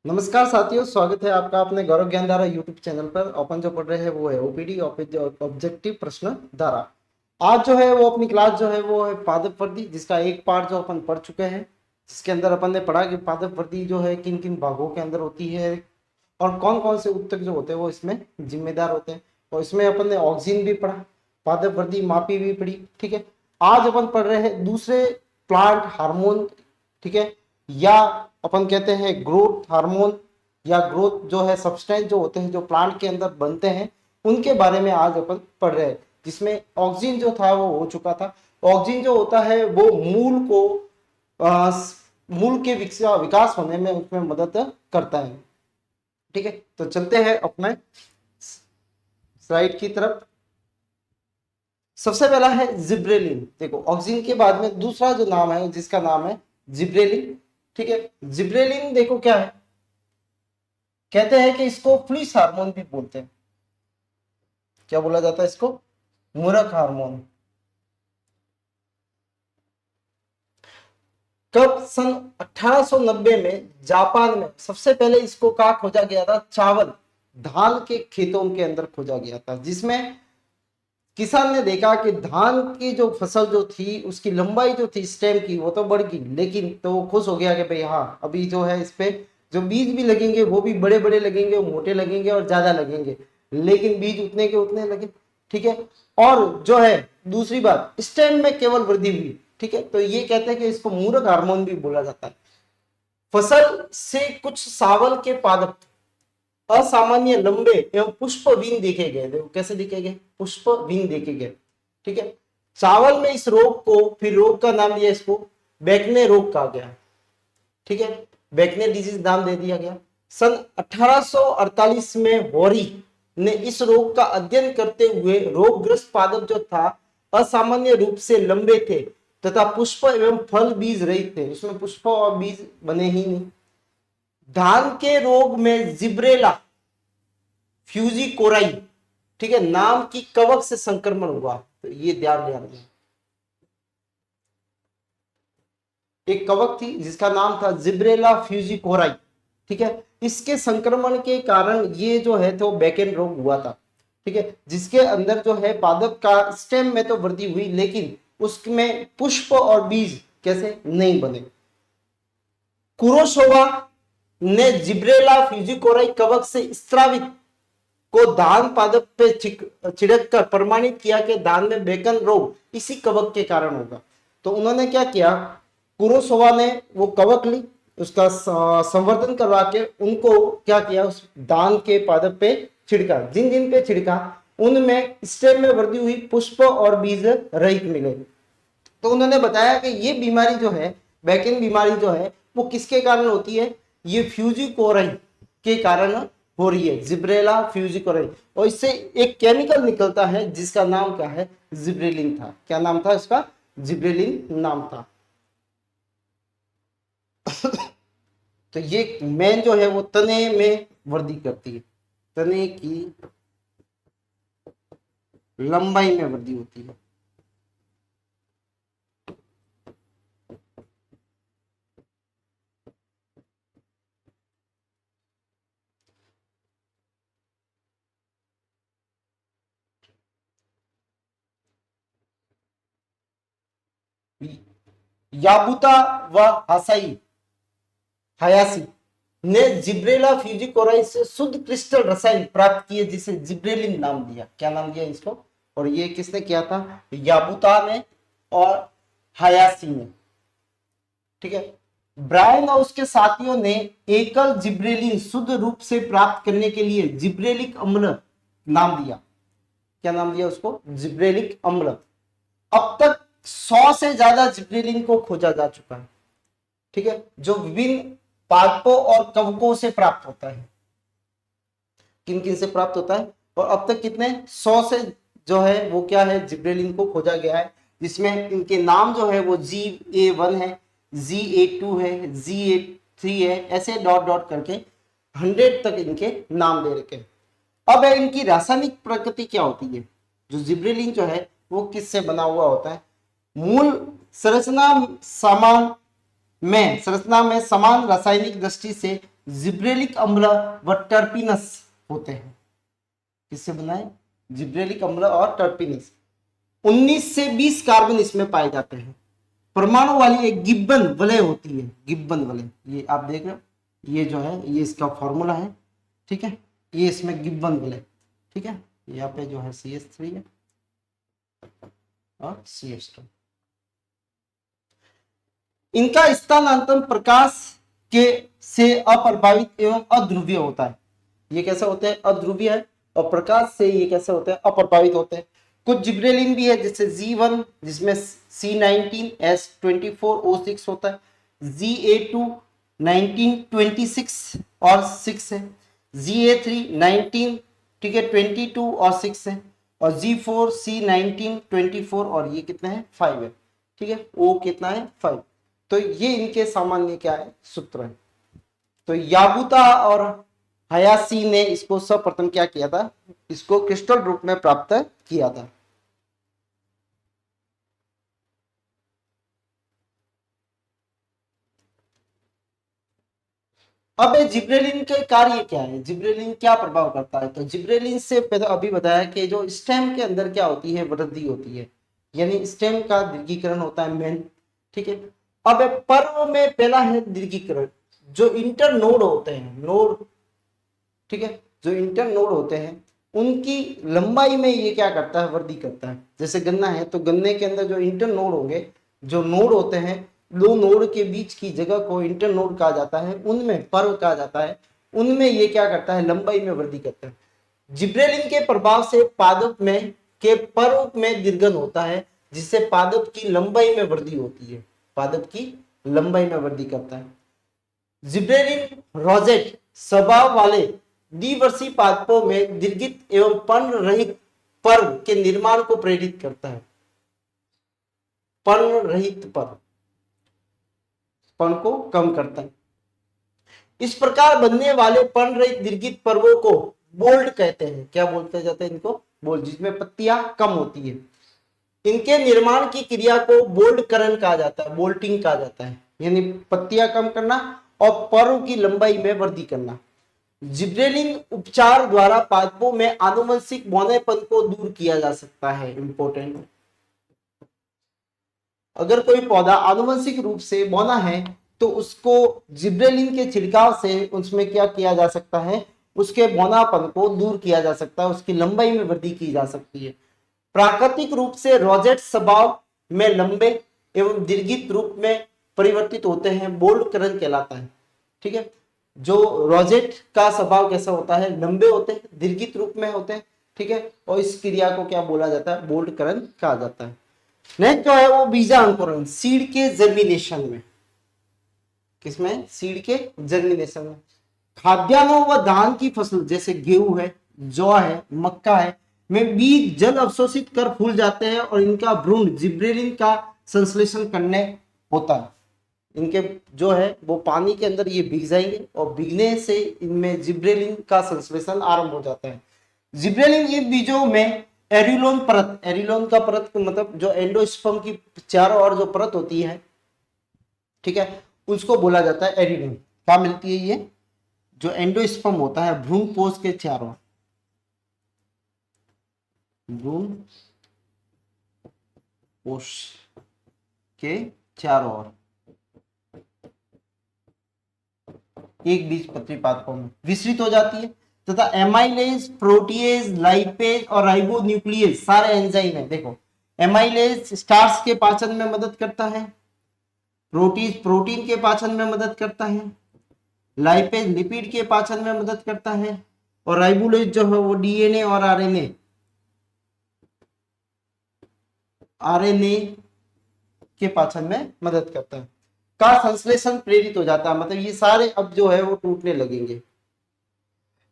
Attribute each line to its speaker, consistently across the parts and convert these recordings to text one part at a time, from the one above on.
Speaker 1: नमस्कार साथियों, स्वागत है आपका अपने गौरव ज्ञान धारा यूट्यूब चैनल पर। अपन जो पढ़ रहे हैं वो है ओपीडी ऑब्जेक्टिव प्रश्न धारा। आज जो है वो अपनी क्लास जो है वो है पादप वर्दी, जिसका एक पार्ट जो अपन पढ़ चुके हैं, जिसके अंदर अपन ने पढ़ा कि पादप वर्दी जो है किन किन भागों के अंदर होती है और कौन कौन से ऊतक जो होते हैं वो इसमें जिम्मेदार होते हैं। और इसमें अपन ने ऑक्सीजन भी पढ़ा, पादप वर्दी मापी भी पढ़ी। ठीक है, आज अपन पढ़ रहे हैं दूसरे प्लांट हार्मोन। ठीक है, या अपन कहते हैं ग्रोथ हार्मोन, या ग्रोथ जो है सब्सटेंस जो होते हैं जो प्लांट के अंदर बनते हैं, उनके बारे में आज अपन पढ़ रहे हैं। जिसमें ऑक्सीजन जो था वो हो चुका था। ऑक्सीजन जो होता है वो मूल को मूल के विकास होने में उसमें मदद करता है। ठीक है, तो चलते हैं अपने स्लाइड की तरफ। सबसे पहला है जिब्रेलिन। देखो, ऑक्सीजन के बाद में दूसरा जो नाम है जिसका नाम है जिब्रेलिन। ठीक है, जिब्रेलिन देखो क्या है, कहते हैं कि इसको फ्लिस हार्मोन भी बोलते हैं। क्या बोला जाता है इसको? मूर्ख हार्मोन। कब? सन 1890 में जापान में सबसे पहले इसको कहा खोजा गया था, चावल धान के खेतों के अंदर खोजा गया था, जिसमें किसान ने देखा कि धान की जो फसल जो थी उसकी लंबाई जो थी स्टेम की वो तो बढ़ गई, लेकिन तो वो खुश हो गया कि भाई हाँ, अभी जो है इस पे जो बीज भी लगेंगे वो भी बड़े बड़े लगेंगे, मोटे लगेंगे और ज्यादा लगेंगे, लेकिन बीज उतने के उतने लगे। ठीक है, और जो है दूसरी बात, स्टेम में केवल वृद्धि हुई। ठीक है, तो ये कहते हैं कि इसको मूर्ख हार्मोन भी बोला जाता है। फसल से कुछ सावल के पादप असामान्य लंबे एवं पुष्पहीन देखे गए। देखो कैसे देखे गए, पुष्पहीन देखे गए। ठीक है, चावल में इस रोग को, फिर रोग का नाम दिया इसको बैकने रोग कहा गया। ठीक है, बैकने डिजीज नाम दे दिया गया। सन 1848 में होरी ने इस रोग का अध्ययन करते हुए रोगग्रस्त पादप जो था असामान्य रूप से लंबे थे तथा पुष्प एवं फल बीज रहित थे, उसमें पुष्प और बीज बने ही नहीं। धान के रोग में जिब्रेला फ्यूजिकोराई, ठीक है, नाम की कवक से संक्रमण हुआ। तो ये ध्यान दें, एक कवक थी जिसका नाम था जिब्रेला फ्यूजिकोराई। ठीक है, इसके संक्रमण के कारण ये जो है तो बैकेन रोग हुआ था। ठीक है, जिसके अंदर जो है पादप का स्टेम में तो वृद्धि हुई, लेकिन उसमें पुष्प और बीज कैसे नहीं बने। कुरोशोवा ने जिब्रेला फ्यूजिकोराई कवक से स्त्रावित को धान पादप पे छिड़क कर प्रमाणित किया कि धान में बेकन रोग इसी कवक के कारण होगा। तो उन्होंने क्या किया, कुरोसोवा ने वो कवक ली, उसका संवर्धन करवा के उनको क्या किया, उस धान के पादप पे छिड़का। जिन जिन पे छिड़का उनमें स्टेम में वृद्धि हुई, पुष्प और बीज रहित मिले। तो उन्होंने बताया कि ये बीमारी जो है, बैकेन बीमारी जो है, वो किसके कारण होती है, ये फ्यूजिकोराई के कारण हो रही है, जिब्रेला फ्यूजिकोराई। और इससे एक केमिकल निकलता है जिसका नाम क्या है, जिब्रेलिन था। क्या नाम था इसका? जिब्रेलिन नाम था। तो ये मेन जो है वो तने में वृद्धि करती है, तने की लंबाई में वृद्धि होती है। याबुता व हसाई हयासी ने जिब्रेला फ्यूजिकोराई से शुद्ध क्रिस्टल रसायन प्राप्त किए, जिसे जिब्रेलिन नाम दिया। क्या नाम दिया इसको? और ये किसने किया था? याबुता ने और हयासी ने। ठीक है, ब्रायन और उसके साथियों ने एकल जिब्रेलिन शुद्ध रूप से प्राप्त करने के लिए जिब्रेलिक अम्ल नाम दिया। क्या नाम दिया उसको? जिब्रेलिक अम्ल। अब तक 100 से ज्यादा जिब्रेलिन को खोजा जा चुका है। ठीक है, जो विभिन्न पादपों और कवकों से प्राप्त होता है। किन किन से प्राप्त होता है? और अब तक कितने? 100 से जो है वो क्या है, जिब्रेलिन को खोजा गया है, जिसमें इनके नाम जो है वो GA1 है, GA2 है, GA3 है, ऐसे डॉट डॉट करके 100 तक इनके नाम दे रखे हैं। अब है इनकी रासायनिक प्रकृति क्या होती है। जो जिब्रेलिन जो है वो किससे बना हुआ होता है? मूल संरचना में समान रासायनिक दृष्टि से जिब्रेलिक अम्ल व टर्पिनस होते हैं। किससे बना है? जिब्रेलिक अम्ल और टर्पिनस। 19 से 20 कार्बन इसमें पाए जाते हैं। परमाणु वाली एक गिब्बन वलय होती है, गिब्बन वलय, ये आप देख रहे हो, ये जो है ये इसका फॉर्मूला है, ठीक है, ये इसमें गिब्बन वलय, ठीक है, यहाँ पे जो है CH3 है और CH2। इनका स्थानांतरण प्रकाश के से अप्रभावित एवं अध्रुवीय होता है। ये कैसे होते हैं? अध्रुवीय है, और प्रकाश से ये कैसे होते हैं? अप्रभावित होते हैं। कुछ जिब्रेलिन भी है जैसे G1 जिसमें C19S24O6 होता है, Ga2 1926 और 6 है, Ga3 19, ठीक है, 22 और 6 है, और G4 C1924 और ये कितना है? 5 है, ठीक है, O कितना है? 5। तो ये इनके सामान्य क्या है? सूत्र है। तो याबुता और हयासी ने इसको सर्वप्रथम क्या किया था? इसको क्रिस्टल रूप में प्राप्त किया था। अब जिब्रेलिन के कार्य क्या है? जिब्रेलिन क्या प्रभाव करता है? तो जिब्रेलिन से पहले अभी बताया कि जो स्टेम के अंदर क्या होती है? वृद्धि होती है, यानी स्टेम का दीर्घीकरण होता है मेन, ठीक है। अब पर्व में पहला है दीर्घीकरण। जो इंटर नोड होते हैं, नोड, ठीक है, जो इंटर नोड होते हैं उनकी लंबाई में ये क्या करता है? वृद्धि करता है। जैसे गन्ना है तो गन्ने के अंदर जो इंटर नोड होंगे, जो नोड होते हैं, दो नोड के बीच की जगह को इंटर नोड कहा जाता है, उनमें पर्व कहा जाता है, उनमें ये क्या करता है? लंबाई में वृद्धि करता है। जिब्रेलिन के प्रभाव से पादप में के पर्व में दीर्घन होता है, जिससे पादप की लंबाई में वृद्धि होती है, पादप की लंबाई में वृद्धि करता है। जिब्रेलिन रोजेट स्वभाव वाले द्विवर्षीय पादपों में दीर्घित एवं पर्ण रहित पर्व के निर्माण को प्रेरित करता है। पर्ण रहित पर्व, पर्ण को कम करता है। इस प्रकार बनने वाले पर्ण रहित दीर्घित पर्वों को बोल्ड कहते हैं। क्या बोलते जाते हैं इनको? बोल्ड, जिसमें पत्तियां कम होती है। इनके निर्माण की क्रिया को बोल्डकरण कहा जाता है, बोल्टिंग कहा जाता है, यानी पत्तियां कम करना और पर्व की लंबाई में वृद्धि करना। जिब्रेलिन उपचार द्वारा पादपों में आनुवंशिक बौनेपन को दूर किया जा सकता है। इंपॉर्टेंट, अगर कोई पौधा आनुवंशिक रूप से बौना है तो उसको जिब्रेलिन के छिड़काव से उसमें क्या किया जा सकता है? उसके बौनापन को दूर किया जा सकता है, उसकी लंबाई में वृद्धि की जा सकती है। प्राकृतिक रूप से रोजेट स्वभाव में लंबे एवं दीर्घित रूप में परिवर्तित होते हैं, बोल्डकरण कहलाता है, ठीक है। जो रोजेट का स्वभाव कैसा होता है? लंबे होते हैं, दीर्घित रूप में होते हैं, ठीक है, और इस क्रिया को क्या बोला जाता है? बोल्डकरण कहा जाता है। नेक्स्ट जो है वो बीजांकुरण, सीड के जर्मिनेशन में। किसमें? सीड के जर्मिनेशन में। खाद्यान्नों व धान की फसल जैसे गेहूं है, जौ है, मक्का है, में बीज जल अवशोषित कर फूल जाते हैं और इनका भ्रूण जिब्रेलिन का संश्लेषण करने होता है। इनके जो है वो पानी के अंदर ये भीग जाएंगे और भीगने से इनमें जिब्रेलिन का संश्लेषण आरंभ हो जाता है। जिब्रेलिन इन बीजों में एरिलोन परत, एरिलोन का परत मतलब जो एंडोस्पर्म की चारों ओर जो परत होती है, ठीक है, उसको बोला जाता है एरिलोन। क्या मिलती है? ये जो एंडोस्पर्म होता है भ्रूण पोष के चारों, भ्रूण पोष के चारों ओर एक बीजपत्री पादपों में विस्तृत हो जाती है तथा एमाइलेज, प्रोटीएज, लाइपेज और राइबोन्यूक्लियेज सारे एंजाइम है। देखो, एमाइलेज स्टार्च के पाचन में मदद करता है, प्रोटीज प्रोटीन के पाचन में मदद करता है, लाइपेज लिपिड के पाचन में मदद करता है, और राइबोलेज जो है वो डीएनए और आरएनए के पाचन में मदद करता है। का संश्लेषण प्रेरित हो जाता है, मतलब ये सारे अब जो है वो टूटने लगेंगे।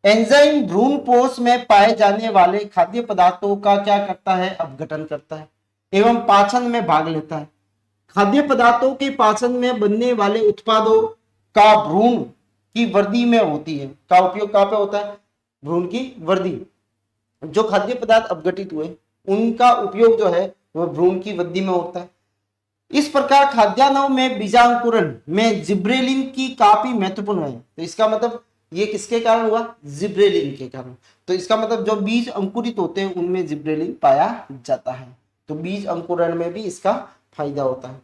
Speaker 1: एंजाइम भ्रूण पोष में पाए जाने वाले खाद्य पदार्थों का क्या करता है? अपघटन करता है एवं पाचन में भाग लेता है। खाद्य पदार्थों के पाचन में बनने वाले उत्पादों का भ्रूण की वृद्धि में होती है। का उपयोग कहां पे होता है? भ्रूण की वृद्धि। जो खाद्य पदार्थ अपघटित हुए उनका उपयोग जो है वह भ्रूण की वृद्धि में होता है। इस प्रकार खाद्यान्नों में बीजांकुरण में जिब्रेलिन की काफी महत्वपूर्ण है। तो इसका मतलब ये किसके कारण हुआ? जिब्रेलिन के कारण। तो इसका मतलब जो बीज अंकुरित होते हैं उनमें जिब्रेलिन पाया जाता है, तो बीज अंकुरण में भी इसका फायदा होता है।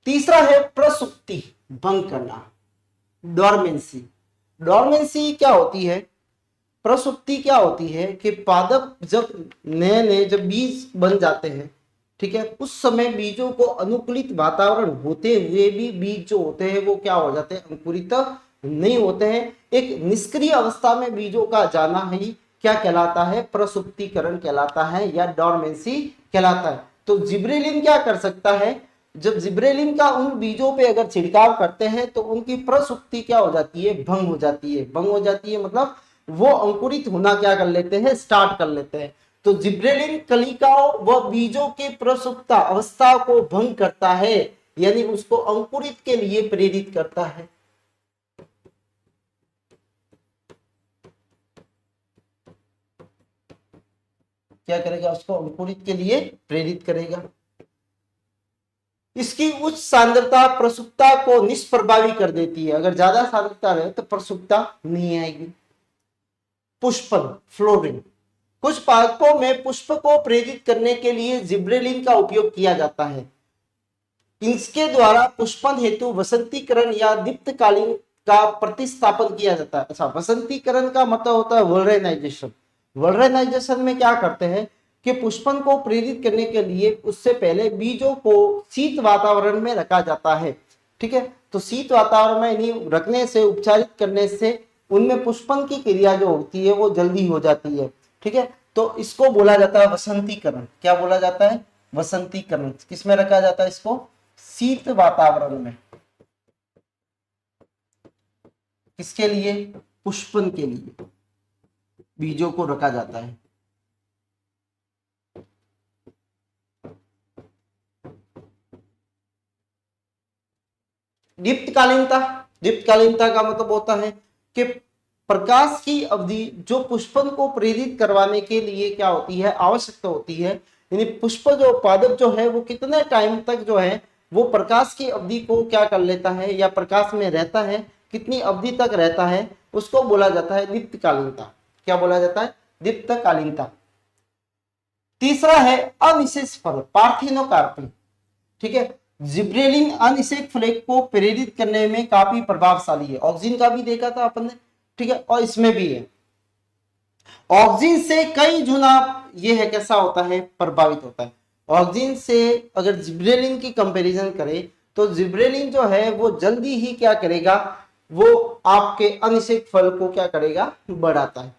Speaker 1: तीसरा है प्रसुप्ति भंग करना, डोरमेंसी। डोरमेंसी क्या होती है? प्रसुप्ति क्या होती है कि पादप जब नए नए जब बीज बन जाते हैं, ठीक है, उस समय बीजों को अनुकूलित वातावरण होते हुए भी बीज जो होते हैं वो क्या हो जाते हैं? अंकुरित नहीं होते हैं। एक निष्क्रिय अवस्था में बीजों का जाना ही क्या कहलाता है? प्रसुप्तीकरण कहलाता है या डोरमेंसी कहलाता है। तो जिब्रेलिन क्या कर सकता है? जब जिब्रेलिन का उन बीजों पे अगर छिड़काव करते हैं तो उनकी प्रसुप्ति क्या हो जाती है? भंग हो जाती है। भंग हो जाती है मतलब वो अंकुरित होना क्या कर लेते हैं? स्टार्ट कर लेते हैं। तो जिब्रेलिन कलिकाओं व बीजों के प्रसुप्ता अवस्था को भंग करता है, यानी उसको अंकुरित के लिए प्रेरित करता है। क्या करेगा? उसको अंकुरित के लिए प्रेरित करेगा। इसकी उच्च सांद्रता प्रसुप्ता को निष्प्रभावी कर देती है। अगर ज्यादा सांद्रता रहे तो प्रसुप्ता नहीं आएगी। पुष्पन, फ्लोरिंग। कुछ पादपों में पुष्प को प्रेरित करने के लिए जिब्रेलिन का उपयोग किया जाता है। इसके द्वारा पुष्पन हेतु वसंतीकरण या दीप्तकालीन का प्रतिस्थापन किया जाता है। अच्छा, वसंतीकरण का मतलब होता है वल्रेनाइजेशन। वल्रेनाइजेशन में क्या करते हैं कि पुष्पन को प्रेरित करने के लिए उससे पहले बीजों को शीत वातावरण में रखा जाता है। ठीक है, तो शीत वातावरण में इन्हें रखने से, उपचारित करने से उनमें पुष्पन की क्रिया जो होती है वो जल्दी हो जाती है। ठीक है, तो इसको बोला जाता है वसंतीकरण। क्या बोला जाता है? वसंतीकरण। किसमें रखा जाता है इसको? शीत वातावरण में। किसके लिए? पुष्पन के लिए बीजों को रखा जाता है। दीप्तकालीनता। दीप्तकालीनता का मतलब होता है कि प्रकाश की अवधि जो पुष्पन को प्रेरित करवाने के लिए क्या होती है? आवश्यकता होती है। यानी पुष्प जो पादप जो है वो कितने टाइम तक जो है वो प्रकाश की अवधि को क्या कर लेता है या प्रकाश में रहता है, कितनी अवधि तक रहता है, उसको बोला जाता है दीप्तकालीनता। क्या बोला जाता है? दीप्तकालीनता। तीसरा है अनिशेष फल, पार्थिनोकार्पी। ठीक है, जिब्रेलिन अनिषेक फ्लेक को प्रेरित करने में काफी प्रभावशाली है। ऑक्सीजन का भी देखा था अपन ने, ठीक है, और इसमें भी है। ऑक्सीजन से कई गुना ये है कैसा होता है? प्रभावित होता है। ऑक्सीजन से अगर जिब्रेलिन की कंपैरिजन करें तो जिब्रेलिन जो है वो जल्दी ही क्या करेगा? वो आपके अनिषेक फल को क्या करेगा? बढ़ाता है।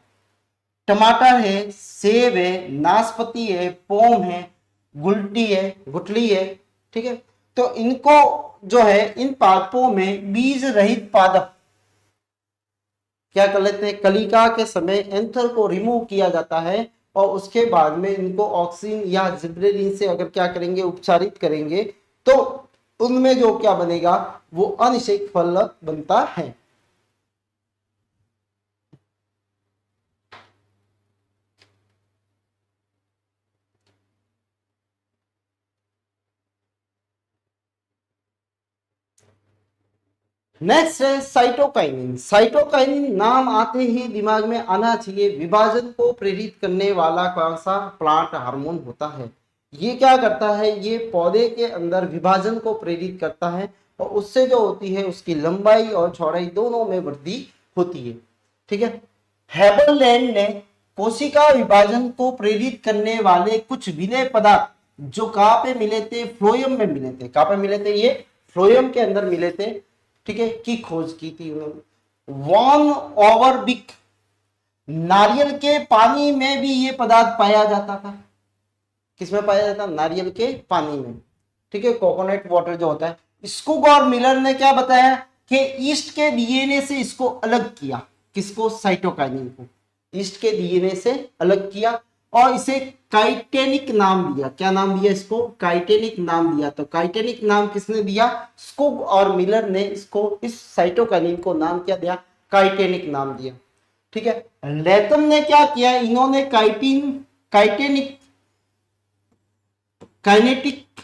Speaker 1: टमाटर है, सेब है, नाशपाती है, पोम है, गुलटी है, गुठली है। ठीक है, तो इनको जो है इन पादपों में बीज रहित पादप क्या कर लेते हैं? कलिका के समय एंथर को रिमूव किया जाता है और उसके बाद में इनको ऑक्सीजन या जिब्रेलिन से अगर क्या करेंगे? उपचारित करेंगे तो उनमें जो क्या बनेगा? वो अनिषेक फल बनता है। नेक्स्ट है साइटोकाइनिन। साइटोकाइनिन नाम आते ही दिमाग में आना चाहिए विभाजन को प्रेरित करने वाला कौन सा प्लांट हार्मोन होता है? ये क्या करता है? ये पौधे के अंदर विभाजन को प्रेरित करता है और उससे जो होती है उसकी लंबाई और चौड़ाई दोनों में वृद्धि होती है। ठीक है, हेबरलैंड ने कोशिका विभाजन को प्रेरित करने वाले कुछ विनय पदार्थ जो कहाँ पे मिले थे? फ्लोएम में मिले थे। कहाँ पे मिले थे? ये फ्लोएम के अंदर मिले थे। ठीक है, की खोज की थी उन्होंने। वॉन ओवरबिक। नारियल के पानी में भी ये पदार्थ पाया जाता था। किसमें पाया जाता? नारियल के पानी में। ठीक है, कोकोनट वाटर जो होता है। स्कुग और मिलर ने क्या बताया कि ईस्ट के डीएनए से इसको अलग किया। किसको? साइटोकाइनिन को ईस्ट के डीएनए से अलग किया और इसे काइटेनिक नाम दिया। क्या नाम दिया इसको? काइटेनिक नाम दिया। तो काइटेनिक नाम किसने दिया? स्कुग और मिलर ने इसको, इस साइटोकाइनिन को नाम क्या दिया? काइटेनिक नाम दिया। ठीक है। लेथम ने क्या किया, इन्होंने काइनेटिक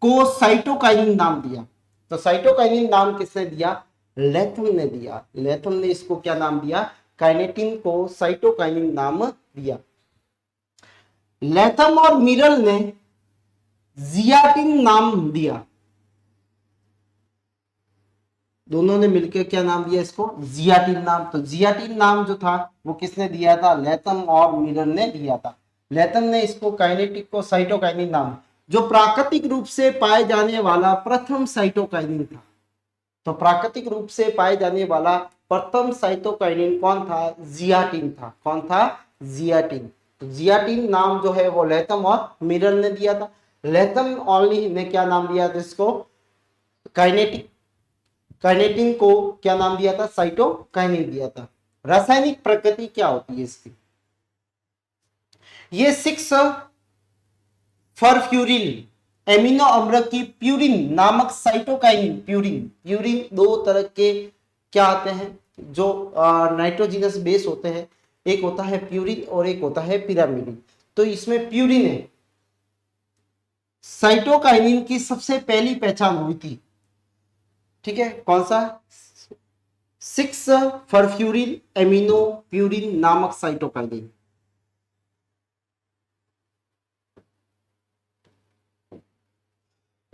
Speaker 1: को साइटोकाइनिन नाम दिया। तो साइटोकाइनिन नाम किसने दिया, लेथम ने दिया। लेथम ने इसको क्या नाम दिया, काइनेटिन को साइटोकाइनिन नाम दिया। लेथम और मिरल ने जियाटिन नाम दिया। दोनों ने मिलकर क्या नाम दिया इसको, जियाटिन नाम। तो जियाटिन नाम जो था वो किसने दिया था, लेथम और मिरल ने दिया था। लेथम ने इसको काइनेटिक को साइटोकाइनिन नाम, जो प्राकृतिक रूप से पाए जाने वाला प्रथम साइटोकाइनिन था। तो प्राकृतिक रूप से पाए जाने वाला प्रथम साइटोकाइनिन कौन था, जियाटिन था। कौन था, जियाटिन। तो जियाटिन नाम जो है वो लेथम और मिरल ने दिया था। लेथम ओनली ने क्या नाम दिया था इसको, काइनेटिक, काइनेटिन को क्या नाम दिया था, साइटोकाइनिन दिया था। रासायनिक प्रकृति क्या होती है इसकी, ये 6 फॉस्फोरिल एमिनो अम्ल की प्यूरिन नामक साइटोकाइनिन, प्यूरिन दो तरह के क्या आते हैं जो नाइट्रोजिनस बेस होते हैं, एक होता है प्यूरिन और एक होता है पिरामिडिन। तो इसमें प्यूरिन है, साइटोकाइनिन की सबसे पहली पहचान हुई थी। ठीक है, कौन सा, 6 फॉस्फोरिल एमिनो प्यूरिन नामक साइटोकाइनिन।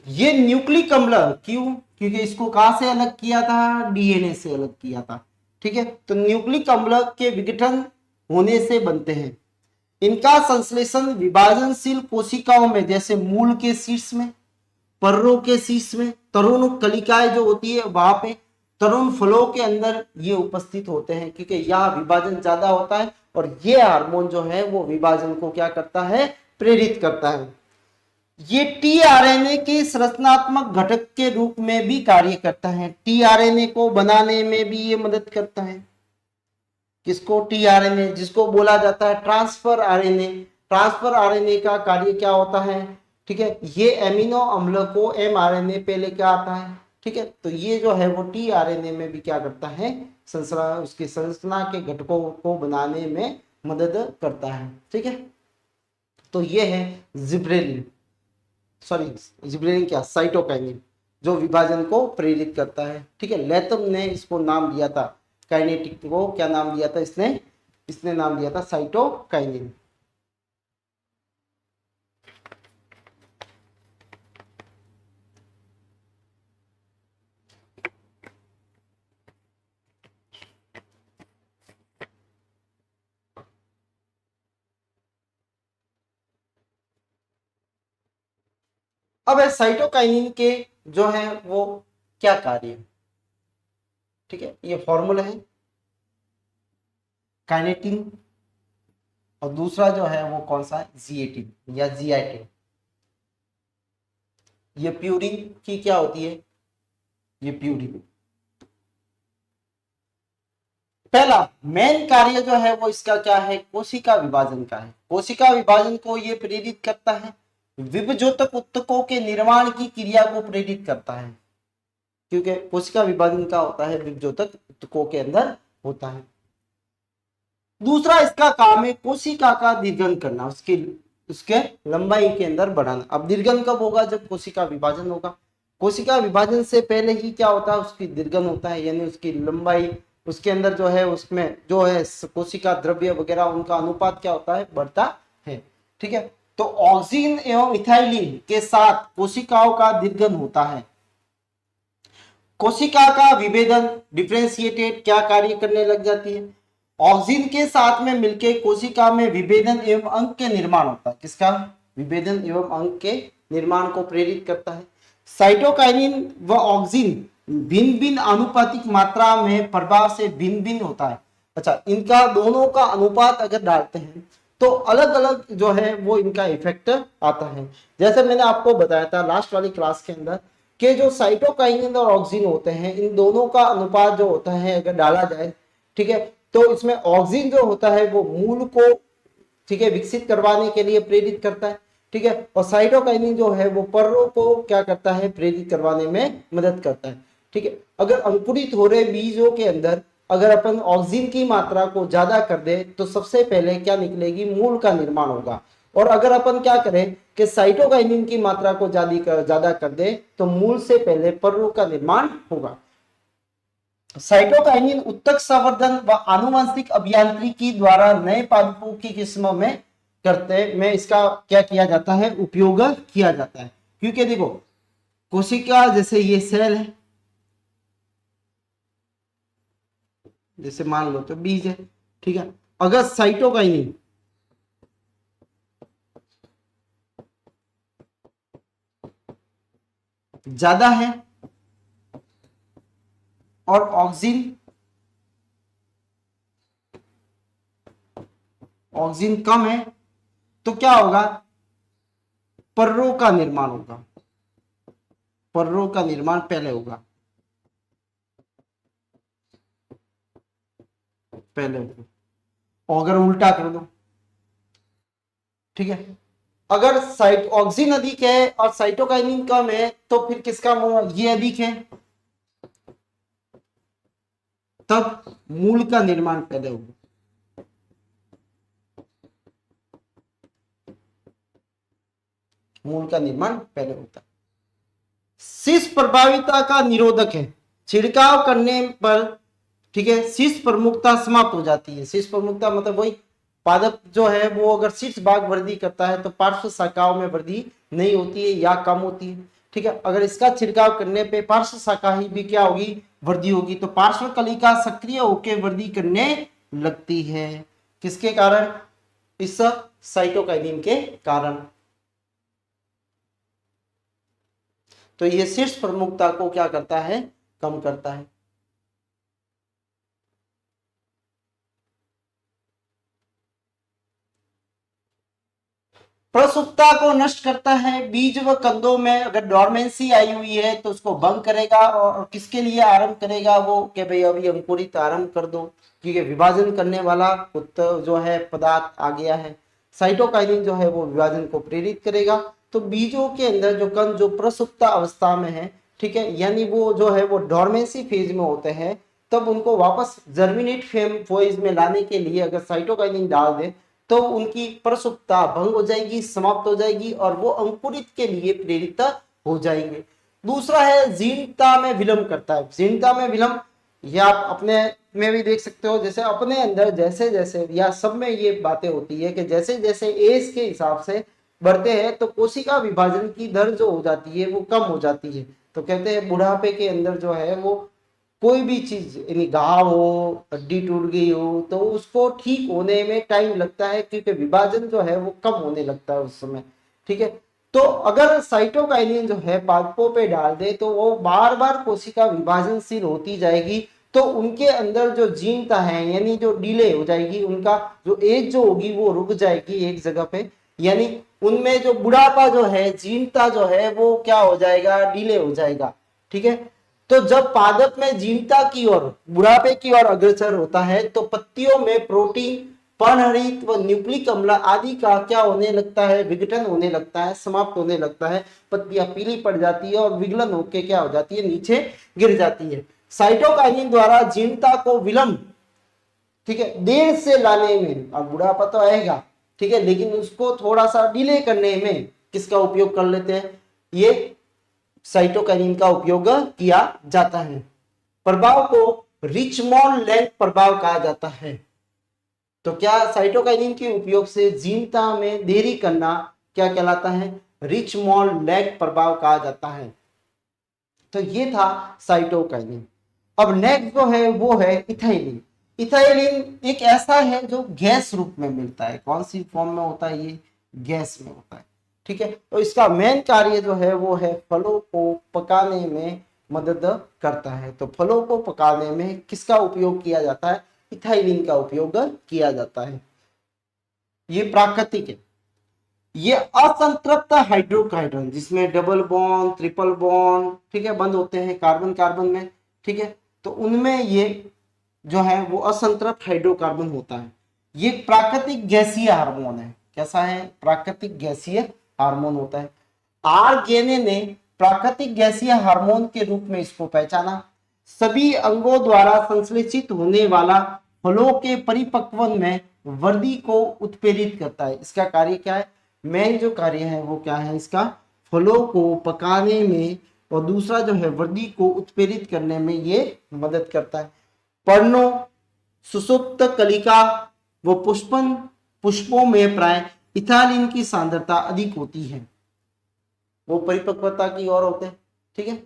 Speaker 1: ये न्यूक्लिक अम्ल क्यों, क्योंकि इसको कहां से अलग किया था, डीएनए से अलग किया था। ठीक है, तो न्यूक्लिक अम्ल के विघटन होने से बनते हैं। इनका संश्लेषण विभाजनशील कोशिकाओं में, जैसे मूल के शीर्ष में, पर्रों के शीर्ष में, तरुण कलिकाएं जो होती है वहां पे, तरुण फलों के अंदर ये उपस्थित होते हैं, क्योंकि यहाँ विभाजन ज्यादा होता है और ये हार्मोन जो है वो विभाजन को क्या करता है, प्रेरित करता है। ये टीआरएनए के संरचनात्मक घटक के रूप में भी कार्य करता है। टीआरएनए को बनाने में भी ये मदद करता है। किसको, टीआरएनए, जिसको बोला जाता है ट्रांसफर आरएनए। ट्रांसफर आरएनए का कार्य क्या होता है, ठीक है, ये एमिनो अम्ल को एमआरएनए पे लेके आता है। ठीक है, तो ये जो है वो टीआरएनए में भी क्या करता है, संरचना, उसकी संरचना के घटकों को बनाने में मदद करता है। ठीक है, तो ये है जिब्रेलिन, जिब्रेलिन क्या, साइटोकाइनिन, जो विभाजन को प्रेरित करता है। ठीक है, लेथम ने इसको नाम दिया था, काइनेटिक को क्या नाम दिया था इसने नाम दिया था साइटोकाइनिन। अब है साइटोकाइनिन के जो है वो क्या कार्य है। ठीक है, ये फॉर्मूला है काइनेटिन, और दूसरा जो है वो कौन सा है, जिएटिन या जियाटिन। ये प्यूरिन की क्या होती है, ये प्यूरिन। पहला मेन कार्य जो है वो इसका क्या है, कोशिका विभाजन का है। कोशिका विभाजन को ये प्रेरित करता है, विभजोतक ऊतकों के निर्माण की क्रिया को प्रेरित करता है, क्योंकि कोशिका विभाजन का होता है विभजोतक ऊतकों के अंदर होता है। दूसरा इसका काम है कोशिका का दीर्घन करना, उसके लंबाई के अंदर बढ़ाना। अब दीर्घन कब होगा, जब कोशिका विभाजन होगा। कोशिका विभाजन से पहले ही क्या होता है, उसकी दीर्घन होता है, यानी उसकी लंबाई, उसके अंदर जो है उसमें जो है कोशिका द्रव्य वगैरह उनका अनुपात क्या होता है, बढ़ता है। ठीक है, तो ऑक्सीजन एवं इथाइलिन के साथ कोशिकाओं का दीर्घन होता है। कोशिका का विभेदन, डिफरेंशिएटेड क्या कार्य करने लग जाती है, ऑक्सीजन के साथ में मिलकर कोशिका में विभेदन एवं अंग के निर्माण होता है। किसका, विभेदन एवं अंग के निर्माण को प्रेरित करता है। साइटोकाइनिन व ऑक्सीजन भिन्न भिन्न अनुपातिक मात्रा में प्रभाव से भिन्न भिन्न होता है। अच्छा, इनका दोनों का अनुपात अगर डालते हैं तो अलग अलग जो है वो इनका इफेक्ट आता है। जैसे मैंने आपको बताया था लास्ट वाली क्लास के अंदर कि जो साइटोकाइनिन और ऑक्सीजन होते हैं, इन दोनों का अनुपात जो होता है अगर डाला जाए, ठीक है, तो इसमें ऑक्सीजन जो होता है वो मूल को, ठीक है, विकसित करवाने के लिए प्रेरित करता है। ठीक है, और साइटोकाइनिन जो है वो पर्रों को क्या करता है, प्रेरित करवाने में मदद करता है। ठीक है, अगर अंकुरित हो रहे बीजों के अंदर अगर अपन ऑक्सीजन की मात्रा को ज्यादा कर दे तो सबसे पहले क्या निकलेगी, मूल का निर्माण होगा। और अगर अपन क्या करें कि साइटोकाइनिन की मात्रा को ज्यादा कर दे तो मूल से पहले पर्णु का निर्माण होगा। साइटोकाइनिन उत्तक संवर्धन व आनुवंशिक अभियांत्रिकी द्वारा नए पादपों की किस्मों में इसका क्या किया जाता है, उपयोग किया जाता है। क्योंकि देखो कोशिका जैसे ये सेल है, जैसे मान लो तो बीज है, ठीक है। अगर साइटोकाइनिन ज्यादा है और ऑक्सीजन कम है तो क्या होगा, पर्रों का निर्माण होगा, पर्रों का निर्माण पहले होगा, और अगर उल्टा कर दो, ठीक है, अगर साइट ऑक्सीजन अधिक है और साइटोकाइनिन कम है तो फिर किसका ये अधिक है, तब मूल का निर्माण पहले होगा। मूल का निर्माण पहले होता है। शीश प्रभाविता का निरोधक है, छिड़काव करने पर, ठीक है, शीश प्रमुखता समाप्त हो जाती है। शीश प्रमुखता मतलब वही पादप जो है वो अगर शीर्ष भाग वृद्धि करता है तो पार्श्व शाखाओं में वृद्धि नहीं होती है या कम होती है, ठीक है। अगर इसका छिड़काव करने पे पार्श्व शाखा ही भी क्या होगी, वृद्धि होगी, तो पार्श्व कलिका सक्रिय होकर वृद्धि करने लगती है। किसके कारण, इस साइटोकाइनिन के कारण। तो ये शीर्ष प्रमुखता को क्या करता है, कम करता है। प्रसुप्ता को नष्ट करता है, बीज व कंदों में अगर डोरमेंसी आई हुई है तो उसको भंग करेगा। और किसके लिए आरंभ करेगा वो, कि भाई अभी अंकुरित आरंभ कर दो, क्योंकि विभाजन करने वाला जो है पदार्थ आ गया है। साइटोकाइनिन जो है वो विभाजन को प्रेरित करेगा। तो बीजों के अंदर जो कण जो प्रसुप्ता अवस्था में है, ठीक है, यानी वो जो है वो डोरमेंसी फेज में होते हैं, तब उनको वापस जर्मिनेट फेज में लाने के लिए अगर साइटोकाइनिन डाल दे तो उनकी प्रसुप्ता भंग हो जाएगी, समाप्त हो जाएगी और वो अंकुरित के लिए प्रेरित हो जाएंगे। दूसरा है जीर्णता में विलंब करता है। जीर्णता में विलंब या आप अपने में भी देख सकते हो, जैसे अपने अंदर जैसे जैसे या सब में ये बातें होती है कि जैसे जैसे एज के हिसाब से बढ़ते हैं तो कोशिका विभाजन की दर जो हो जाती है वो कम हो जाती है। तो कहते हैं बुढ़ापे के अंदर जो है वो कोई भी चीज यानी घाव हो, हड्डी टूट गई हो तो उसको ठीक होने में टाइम लगता है, क्योंकि विभाजन जो है वो कम होने लगता है उस समय, ठीक है। तो अगर साइटोकाइनिन जो है पादपों पे डाल दे तो वो बार बार कोशिका विभाजनशील होती जाएगी, तो उनके अंदर जो जीनता है यानी जो डिले हो जाएगी, उनका जो एज जो होगी वो रुक जाएगी एक जगह पे, यानी उनमें जो बुढ़ापा जो है, जीनता जो है वो क्या हो जाएगा, डिले हो जाएगा, ठीक है। तो जब पादप में जीनता की ओर, बुढ़ापे की ओर अग्रसर होता है तो पत्तियों में प्रोटीन, पर्णहरित व न्यूक्लिक अम्ल आदि का क्या होने लगता है, विघटन होने लगता है, समाप्त होने लगता है। पत्तियां पीली पड़ जाती है और विघलन होकर क्या हो जाती है, नीचे गिर जाती है। साइटोकाइनिन द्वारा जीनता को विलंब, ठीक है, देर से लाने में, अब बुढ़ापा तो आएगा, ठीक है, लेकिन उसको थोड़ा सा डिले करने में किसका उपयोग कर लेते हैं, ये साइटोकाइनिन का उपयोग किया जाता है। प्रभाव को रिचमोंड लेंथ प्रभाव कहा जाता है। तो क्या साइटोकाइनिन के उपयोग से जीनता में देरी करना क्या कहलाता है, रिचमोंड लेंथ प्रभाव कहा जाता है। तो ये था साइटोकाइनिन। अब नेक्स्ट जो है वो है इथाइलिन। इथाइलिन एक ऐसा है जो गैस रूप में मिलता है। कौन सी फॉर्म में होता है, ये गैस में होता है, ठीक है। तो इसका मेन कार्य जो है वो है फलों को पकाने में मदद करता है। तो फलों को पकाने में किसका उपयोग किया जाता है, इथाइलिन का उपयोग किया जाता है। ये प्राकृतिक है। ये असंतृप्त हाइड्रोकार्बन जिसमें डबल बॉन्ड, ट्रिपल बॉन्ड, ठीक है, बंद होते हैं कार्बन कार्बन में, ठीक है, तो उनमें ये जो है वो असंतृप्त हाइड्रोकार्बन होता है। ये प्राकृतिक गैसीय हार्मोन है। कैसा है, प्राकृतिक गैसीय हार्मोन होता है। आर गेने ने प्राकृतिक गैसीय हार्मोन के रूप में इसको पहचाना। सभी अंगों द्वारा संश्लेषित होने वाला फलों के परिपक्वन में वृद्धि को उत्प्रेरित करता है। इसका कार्य क्या है? मेन जो कार्य है वो क्या है इसका? फलों को पकाने में और दूसरा जो है वृद्धि को उत्प्रेरित करने में ये मदद करता है। पर्णों, सुषुप्त कलिका व पुष्पों में प्राय इथाइलिन की सांद्रता अधिक होती है, वो परिपक्वता की ओर होते हैं। ठीक है,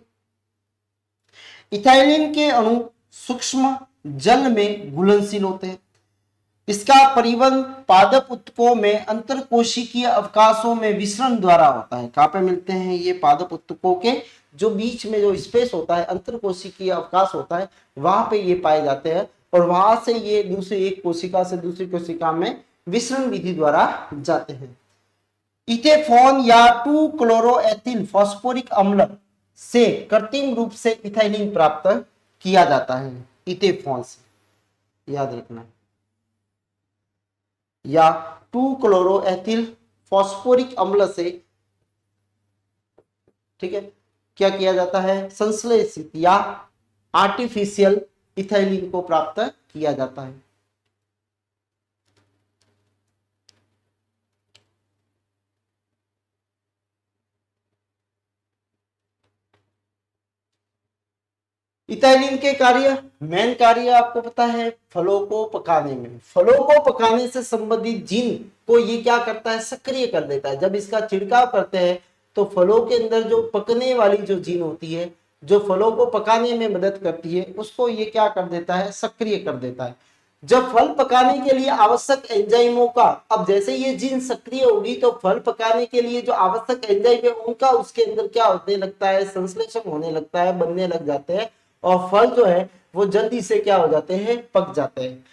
Speaker 1: इथाइलिन के अणु सूक्ष्म जल में घुलनशील होते हैं। इसका परिवहन पादप ऊतकों में अंतरकोशिकीय अवकाशों में विसरण द्वारा होता है। कहां पे मिलते हैं ये? पादप ऊतकों के जो बीच में जो स्पेस होता है, अंतरकोशिकीय अवकाश होता है, वहां पे ये पाए जाते हैं और वहां से ये दूसरी एक कोशिका से दूसरी कोशिका में विसरण विधि द्वारा जाते हैं। इथेफॉन या 2 क्लोरोएथिल फॉस्फोरिक अम्ल से कृत्रिम रूप से इथाइलिन प्राप्त किया जाता है। इथेफॉन से याद रखना, या 2 क्लोरोएथिल फॉस्फोरिक अम्ल से, ठीक है, क्या किया जाता है? संश्लेषित या आर्टिफिशियल इथाइलिन को प्राप्त किया जाता है। इथाइलिन के कार्य, मेन कार्य आपको पता है, फलों को पकाने में, फलों को पकाने से संबंधित जीन को ये क्या करता है? सक्रिय कर देता है। जब इसका छिड़काव करते हैं तो फलों के अंदर जो पकने वाली जो जीन होती है, जो फलों को पकाने में मदद करती है, उसको ये क्या कर देता है? सक्रिय कर देता है। जब फल पकाने के लिए आवश्यक एंजाइमों का, अब जैसे ये जीन सक्रिय होगी तो फल पकाने के लिए जो आवश्यक एंजाइम है उनका उसके अंदर क्या होने लगता है? संश्लेषण होने लगता है, बनने लग जाते हैं और फल जो है वो जल्दी से क्या हो जाते हैं? पक जाते हैं।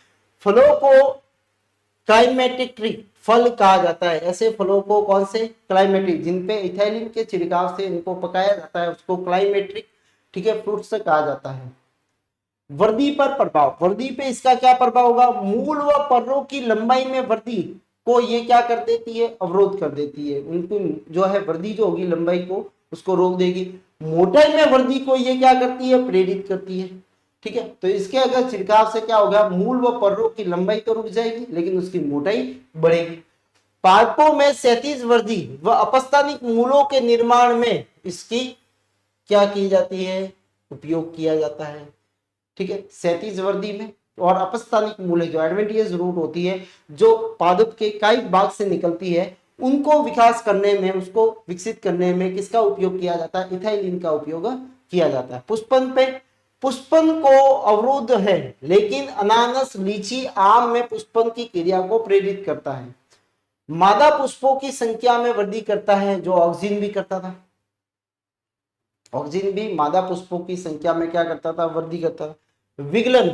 Speaker 1: फलों को क्लाइमेटिक फल कहा जाता है। ऐसे फलों को कौन से? क्लाइमेटिक, जिन पे इथाइलिन के छिड़काव से इनको पकाया जाता है उसको क्लाइमेट्रिक, ठीक है, फ्रूट से कहा जाता है। वृद्धि पर प्रभाव, वृद्धि पे इसका क्या प्रभाव होगा? मूल व पर्रों की लंबाई में वृद्धि को ये क्या कर देती है? अवरोध कर देती है। उनको जो है वृद्धि जो होगी लंबाई को उसको रोक देगी। मोटाई में वृद्धि को ये क्या करती है? प्रेरित करती है। ठीक है, तो इसके अगर छिड़काव से क्या होगा? मूल व पर्रों की लंबाई तो रुक जाएगी लेकिन उसकी मोटाई बढ़ेगी। पादपों में क्षैतिज वृद्धि व अपस्थानिक मूलों के निर्माण में इसकी क्या की जाती है? उपयोग किया जाता है। ठीक है, क्षैतिज वृद्धि में और अपस्थानिक मूल जो एडवेंटिशियस रूट होती है, जो पादप के कायिक भाग से निकलती है, उनको विकास करने में, उसको विकसित करने में किसका उपयोग किया जाता है? इथाइलिन का उपयोग किया जाता है। पुष्पन पे, पुष्पन को अवरोध है लेकिन अनानास, लीची, आम में पुष्पन की क्रिया को प्रेरित करता है। मादा पुष्पों की संख्या में वृद्धि करता है, जो ऑक्सिन भी करता था। ऑक्सिन भी मादा पुष्पों की संख्या में क्या करता था? वृद्धि करता था। विगलन,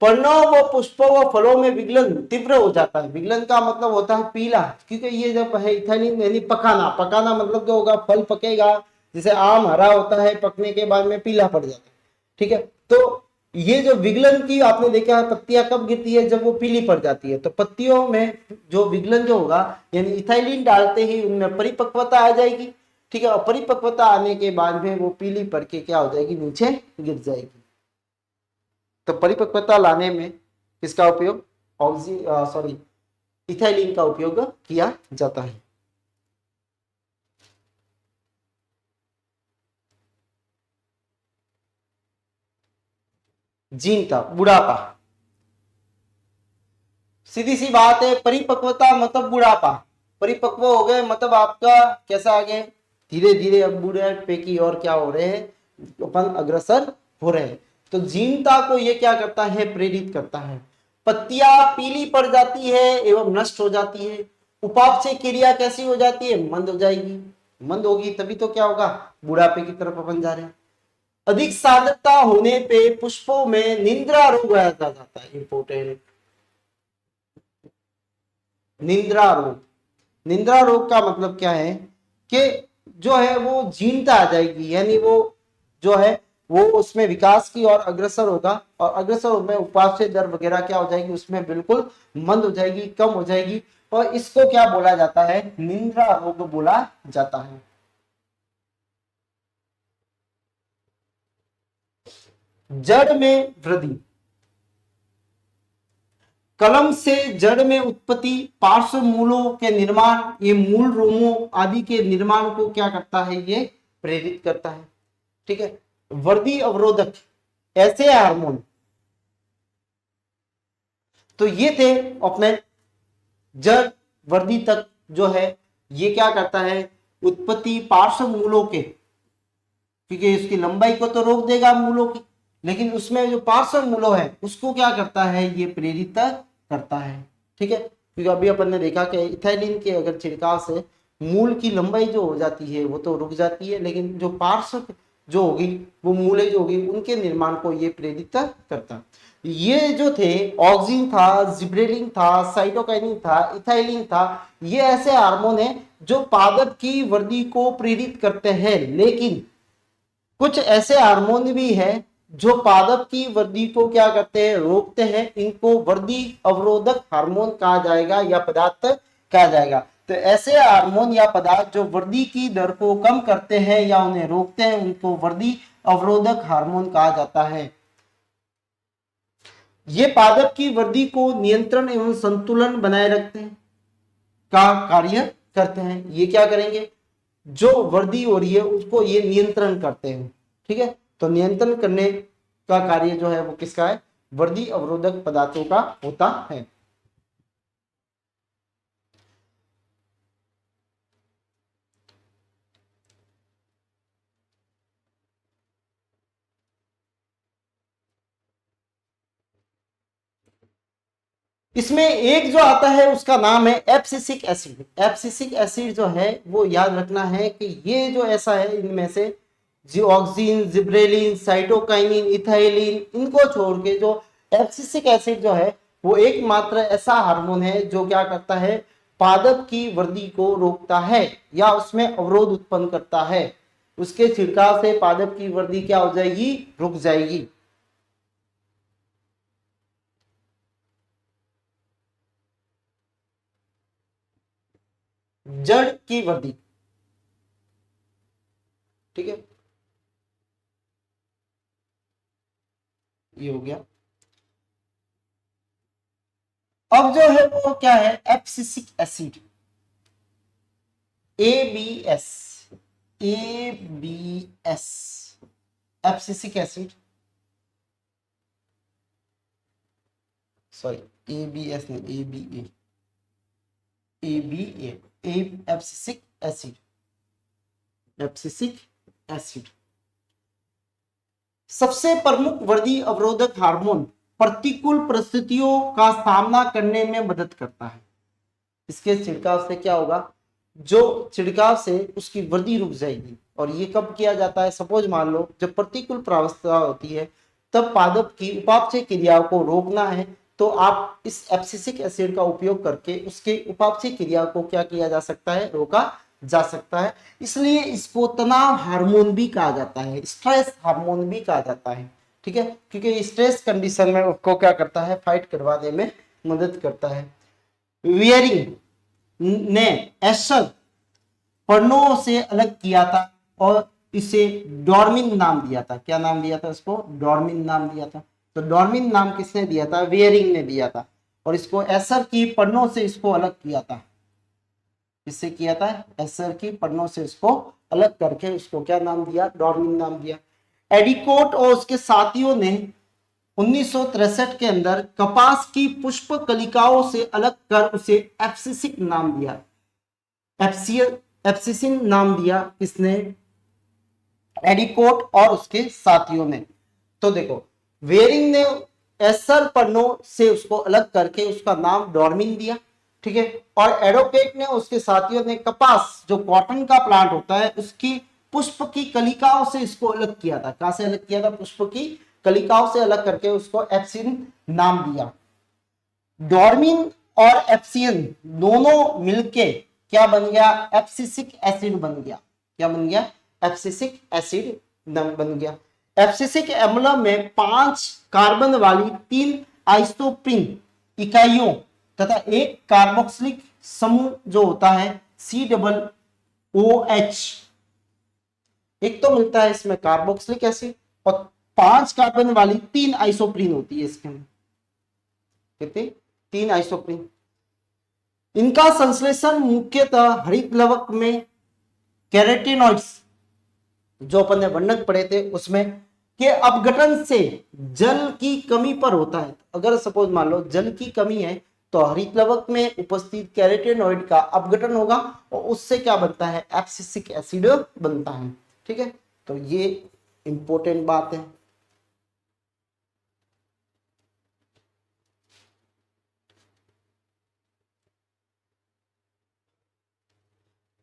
Speaker 1: पर्णों व पुष्पों व फलों में विगलन तीव्र हो जाता है। विगलन का मतलब होता है पीला, क्योंकि ये जब है इथाइलिन यानी पकाना, पकाना मतलब जो होगा फल पकेगा, जैसे आम हरा होता है, पकने के बाद में पीला पड़ जाता है। ठीक है, तो ये जो विगलन की आपने देखा है, पत्तियां कब गिरती है? जब वो पीली पड़ जाती है। तो पत्तियों में जो विगलन जो होगा यानी इथाइलिन डालते ही उनमें परिपक्वता आ जाएगी। ठीक है, और परिपक्वता आने के बाद में वो पीली पड़ के क्या हो जाएगी? नीचे गिर जाएगी। तो परिपक्वता लाने में किसका उपयोग? इथाइलिन का उपयोग किया जाता है। जीनता, बुढ़ापा, सीधी सी बात है। परिपक्वता मतलब बुढ़ापा, परिपक्व हो गए मतलब आपका कैसा आ गए? धीरे धीरे अब बुढ़ापे की और क्या हो रहे हैं? अपन अग्रसर हो रहे हैं। तो जीनता को ये क्या करता है? प्रेरित करता है। पत्तियां पीली पड़ जाती है एवं नष्ट हो जाती है। उपापचय क्रिया कैसी हो जाती है? मंद हो जाएगी। मंद होगी तभी तो क्या होगा? बुढ़ापे की तरफ अपन जा रहे हैं। अधिक सांद्रता होने पे पुष्पों में निंद्रा रोग आ जाता है। इंपोर्टेंट, निंद्रा रोग। निंद्रा रोग का मतलब क्या है? कि जो है वो जीनता आ जाएगी, यानी वो जो है वो उसमें विकास की ओर अग्रसर होगा और अग्रसर में उपापचय दर वगैरह क्या हो जाएगी? उसमें बिल्कुल मंद हो जाएगी, कम हो जाएगी और इसको क्या बोला जाता है? निंद्रा रोग बोला जाता है। जड़ में वृद्धि, कलम से जड़ में उत्पत्ति, पार्श्व मूलों के निर्माण, ये मूल रोमों आदि के निर्माण को क्या करता है, ये प्रेरित करता है। ठीक है, वृद्धि अवरोधक ऐसे हार्मोन, तो ये थे अपने जड़ वृद्धि तक जो है ये क्या करता है, उत्पत्ति पार्श्व मूलों के, क्योंकि इसकी लंबाई को तो रोक देगा मूलों की, लेकिन उसमें जो पार्श्व मूलों है उसको क्या करता है, ये प्रेरित करता है। ठीक है, क्योंकि अभी अपन ने देखा कि इथाइलिन के अगर छिड़काव से मूल की लंबाई जो हो जाती है वो तो रुक जाती है, लेकिन जो पार्श्व जो होगी वो मूलें जो होगी उनके निर्माण को ये प्रेरित करता। ये जो थे ऑक्सिन था, जिब्रेलिन था, साइटोकाइनिन था, इथाइलिन था, ये ऐसे हार्मोन है जो पादप की वृद्धि को प्रेरित करते हैं, लेकिन कुछ ऐसे हार्मोन भी है जो पादप की वृद्धि को क्या करते हैं, रोकते हैं। इनको वृद्धि अवरोधक हार्मोन कहा जाएगा या पदार्थ कहा जाएगा। तो ऐसे हार्मोन या पदार्थ जो वृद्धि की दर को कम करते हैं या उन्हें रोकते हैं उनको वृद्धि अवरोधक हार्मोन कहा जाता है। ये पादप की वृद्धि को नियंत्रण एवं संतुलन बनाए रखते हैं का कार्य करते हैं। ये क्या करेंगे, जो वृद्धि हो रही है उसको ये नियंत्रण करते हैं। ठीक है, तो नियंत्रण करने का कार्य जो है वो किसका है, वृद्धि अवरोधक पदार्थों का होता है। इसमें एक जो आता है उसका नाम है एब्सिसिक एसिड। एब्सिसिक एसिड जो है वो याद रखना है कि ये जो ऐसा है, इनमें से ऑक्सिन, जिब्रेलिन, साइटोकाइनिन, इथाइलिन, इनको छोड़ के जो एब्सिसिक एसिड जो है वो एकमात्र ऐसा हार्मोन है जो क्या करता है, पादप की वृद्धि को रोकता है या उसमें अवरोध उत्पन्न करता है। उसके छिड़काव से पादप की वृद्धि क्या हो जाएगी, रुक जाएगी। जड़ की वृद्धि, ठीक है, ये हो गया। अब जो है वो क्या है, abscisic acid, ABS, ABS, abscisic acid, sorry ABS नहीं, एब्सिसिक एसिड, एब्सिसिक एसिड सबसे प्रमुख वृद्धि अवरोधक हार्मोन, प्रतिकूल परिस्थितियों का सामना करने में मदद करता है। इसके छिड़काव से क्या होगा, जो छिड़काव से उसकी वृद्धि रुक जाएगी। और ये कब किया जाता है, सपोज मान लो जब प्रतिकूल प्रावस्था होती है तब पादप की उपापचय क्रियाओं को रोकना है, तो आप इस एब्सिसिक एसिड का उपयोग करके उसके उपापचय क्रिया को क्या किया जा सकता है, रोका जा सकता है। इसलिए इसको तनाव हार्मोन भी कहा जाता है, स्ट्रेस हार्मोन भी कहा जाता है। ठीक है, क्योंकि स्ट्रेस कंडीशन में उसको क्या करता है, फाइट करवाने में मदद करता है। वियरिंग ने एशर पर्णों से अलग किया था और इसे डॉर्मिन नाम दिया था। क्या नाम दिया था इसको, डॉर्मिन नाम दिया था। तो डॉर्मिन नाम किसने दिया था, वियरिंग ने दिया था। और इसको एशर की पर्णों से इसको अलग किया था। इससे किया था, एशर की पर्णों से इसको अलग करके इसको क्या नाम दिया, डॉर्मिन नाम दिया। एडिकोट और उसके साथियों ने 1963 के अंदर कपास की पुष्प कलिकाओं से अलग कर उसे एब्सिसिक नाम दिया। एब्सिसिन नाम दिया किसने, एडिकोट और उसके साथियों ने। तो देखो, वेरिंग ने एसर पर्णों से उसको अलग करके उसका नाम डॉर्मिन दिया। ठीक है, और एडोकेट ने उसके साथियों ने कपास जो कॉटन का प्लांट होता है उसकी पुष्प की कलिकाओं से इसको अलग किया था। कहां से अलग किया था, पुष्प की कलिकाओं से अलग करके उसको एप्सिन नाम दिया। डॉर्मिन और एप्सियन दोनों मिलके क्या बन गया, एब्सिसिक एसिड बन गया। क्या बन गया, एब्सिसिक एसिड बन गया। एब्सिसिक अम्ल में 5 कार्बन वाली 3 आइसोप्रीन इकाइयों तथा एक कार्बोक्सिलिक समूह जो होता है COOH, एक तो मिलता है इसमें कार्बोक्सिलिक एसिड और 5 कार्बन वाली 3 आइसोप्रीन होती है इसके अंदर। कितनी? 3 आइसोप्रीन। इनका संश्लेषण मुख्यतः हरित लवक में कैरोटीनॉइड्स जो अपन ने वर्णक पढ़े थे उसमें के अपघटन से जल की कमी पर होता है। अगर सपोज मान लो जल की कमी है तो हरित लवक में उपस्थित कैरोटीनॉइड का अपघटन होगा और उससे क्या बनता है? एब्सिसिक एसिड बनता है। ठीक है, तो ये इंपॉर्टेंट बात है।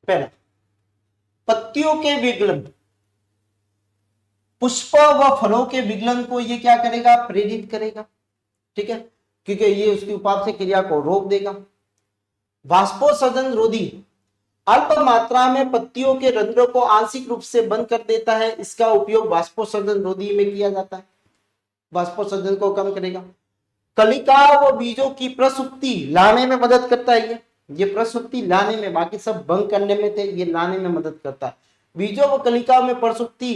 Speaker 1: पहला, पत्तियों के विगलन, पुष्प व फलों के विगलन को ये क्या करेगा? प्रेरित करेगा। ठीक है, क्योंकि ये उसकी उपापचय क्रिया को रोक देगा। वाष्पोत्सर्जन रोधी, अल्प मात्रा में पत्तियों के रंध्रों को आंशिक रूप से बंद कर देता है। इसका उपयोग वाष्पोत्सर्जन रोधी में किया जाता है, वाष्पोत्सर्जन को कम करेगा। कलिका व बीजों की प्रसुप्ति लाने में मदद करता है। ये प्रसुप्ति लाने में, बाकी सब बंद करने में थे, ये लाने में मदद करता है। बीजों व कलिका में प्रसुप्ति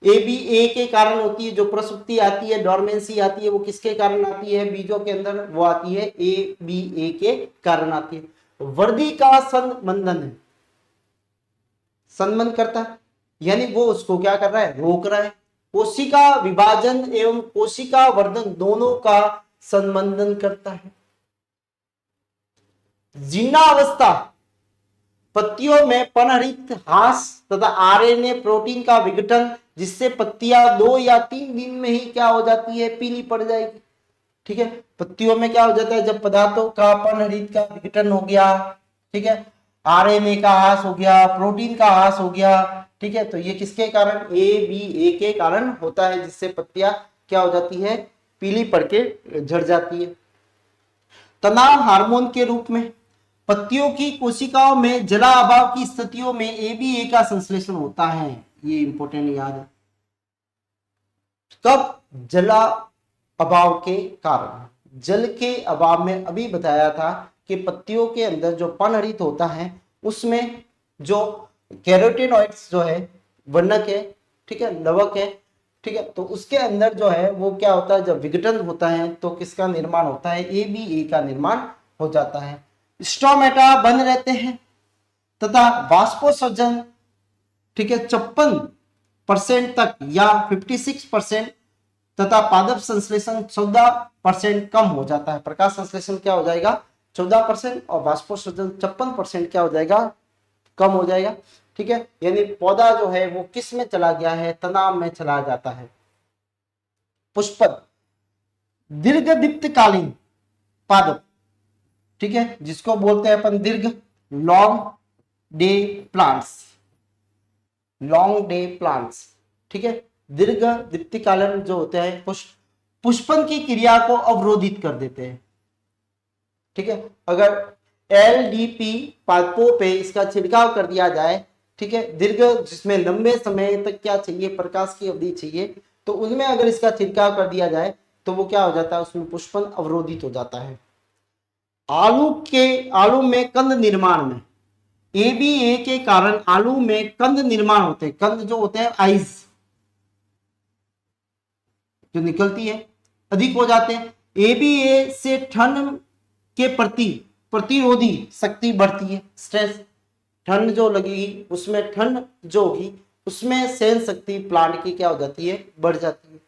Speaker 1: ए के कारण होती है। जो प्रसुप्ति आती है, डोरमेंसी आती है, वो किसके कारण आती है? बीजों के अंदर वो आती है ए के कारण आती है। वर्दी का संबंधन है, संबंध करता है, यानी वो उसको क्या कर रहा है? रोक रहा है। कोशिका विभाजन एवं कोशिका वर्धन दोनों का संबंधन करता है। जीर्णावस्था, पत्तियों में पनहरित ह्रास तथा आरएनए प्रोटीन का विघटन, जिससे पत्तियां 2 या 3 दिन में ही क्या हो जाती है? पीली पड़ जाएगी। ठीक है, पत्तियों में क्या हो जाता है? जब पदार्थों का पनहरित का विघटन हो गया, ठीक है, आरएनए का ह्रास हो गया, प्रोटीन का ह्रास हो गया, ठीक है, तो ये किसके कारण? ए के कारण होता है, जिससे पत्तियां क्या हो जाती है? पीली पड़ के झड़ जाती है। तनाव हार्मोन के रूप में पत्तियों की कोशिकाओं में जला अभाव की स्थितियों में ए का संश्लेषण होता है। ये इंपॉर्टेंट याद है। कब? जला अभाव के कारण। जल के अभाव में अभी बताया था कि पत्तियों के अंदर जो पनहरित होता है उसमें जो कैरोटीनॉइड्स जो है, वर्णक है, ठीक है, लवक है, ठीक है, तो उसके अंदर जो है वो क्या होता है? जब विघटन होता है तो किसका निर्माण होता है? ए का निर्माण हो जाता है। स्टोमेटा बंद रहते हैं तथा वाष्पोत्सर्जन, ठीक है, 56% तक या 56% तथा पादप संश्लेषण 14% कम हो जाता है। प्रकाश संश्लेषण क्या हो जाएगा? 14% और वाष्पोत्सर्जन 56% क्या हो जाएगा? कम हो जाएगा। ठीक है, यानी पौधा जो है वो किस में चला गया है? तनाव में चला जाता है। पुष्पन, दीर्घ दीप्तकालीन पादप, ठीक है, जिसको बोलते हैं अपन दीर्घ, long day plants, long day plants, ठीक है, दीर्घ दीप्तिकालन जो होते हैं पुष्पन की क्रिया को अवरोधित कर देते हैं। ठीक है, अगर LDP पादपों पे इसका छिड़काव कर दिया जाए, ठीक है, दीर्घ जिसमें लंबे समय तक क्या चाहिए? प्रकाश की अवधि चाहिए, तो उनमें अगर इसका छिड़काव कर दिया जाए तो वो क्या हो जाता है? उसमें पुष्पन अवरोधित हो जाता है। आलू में कंद निर्माण में ए के कारण आलू में कंद निर्माण होते हैं। कंद जो होते हैं, आइज जो निकलती है, अधिक हो जाते हैं। ए से ठंड के प्रति प्रतिरोधी शक्ति बढ़ती है। स्ट्रेस, ठंड जो लगेगी उसमें, ठंड जो होगी उसमें सहन शक्ति प्लांट की क्या हो जाती है? बढ़ जाती है।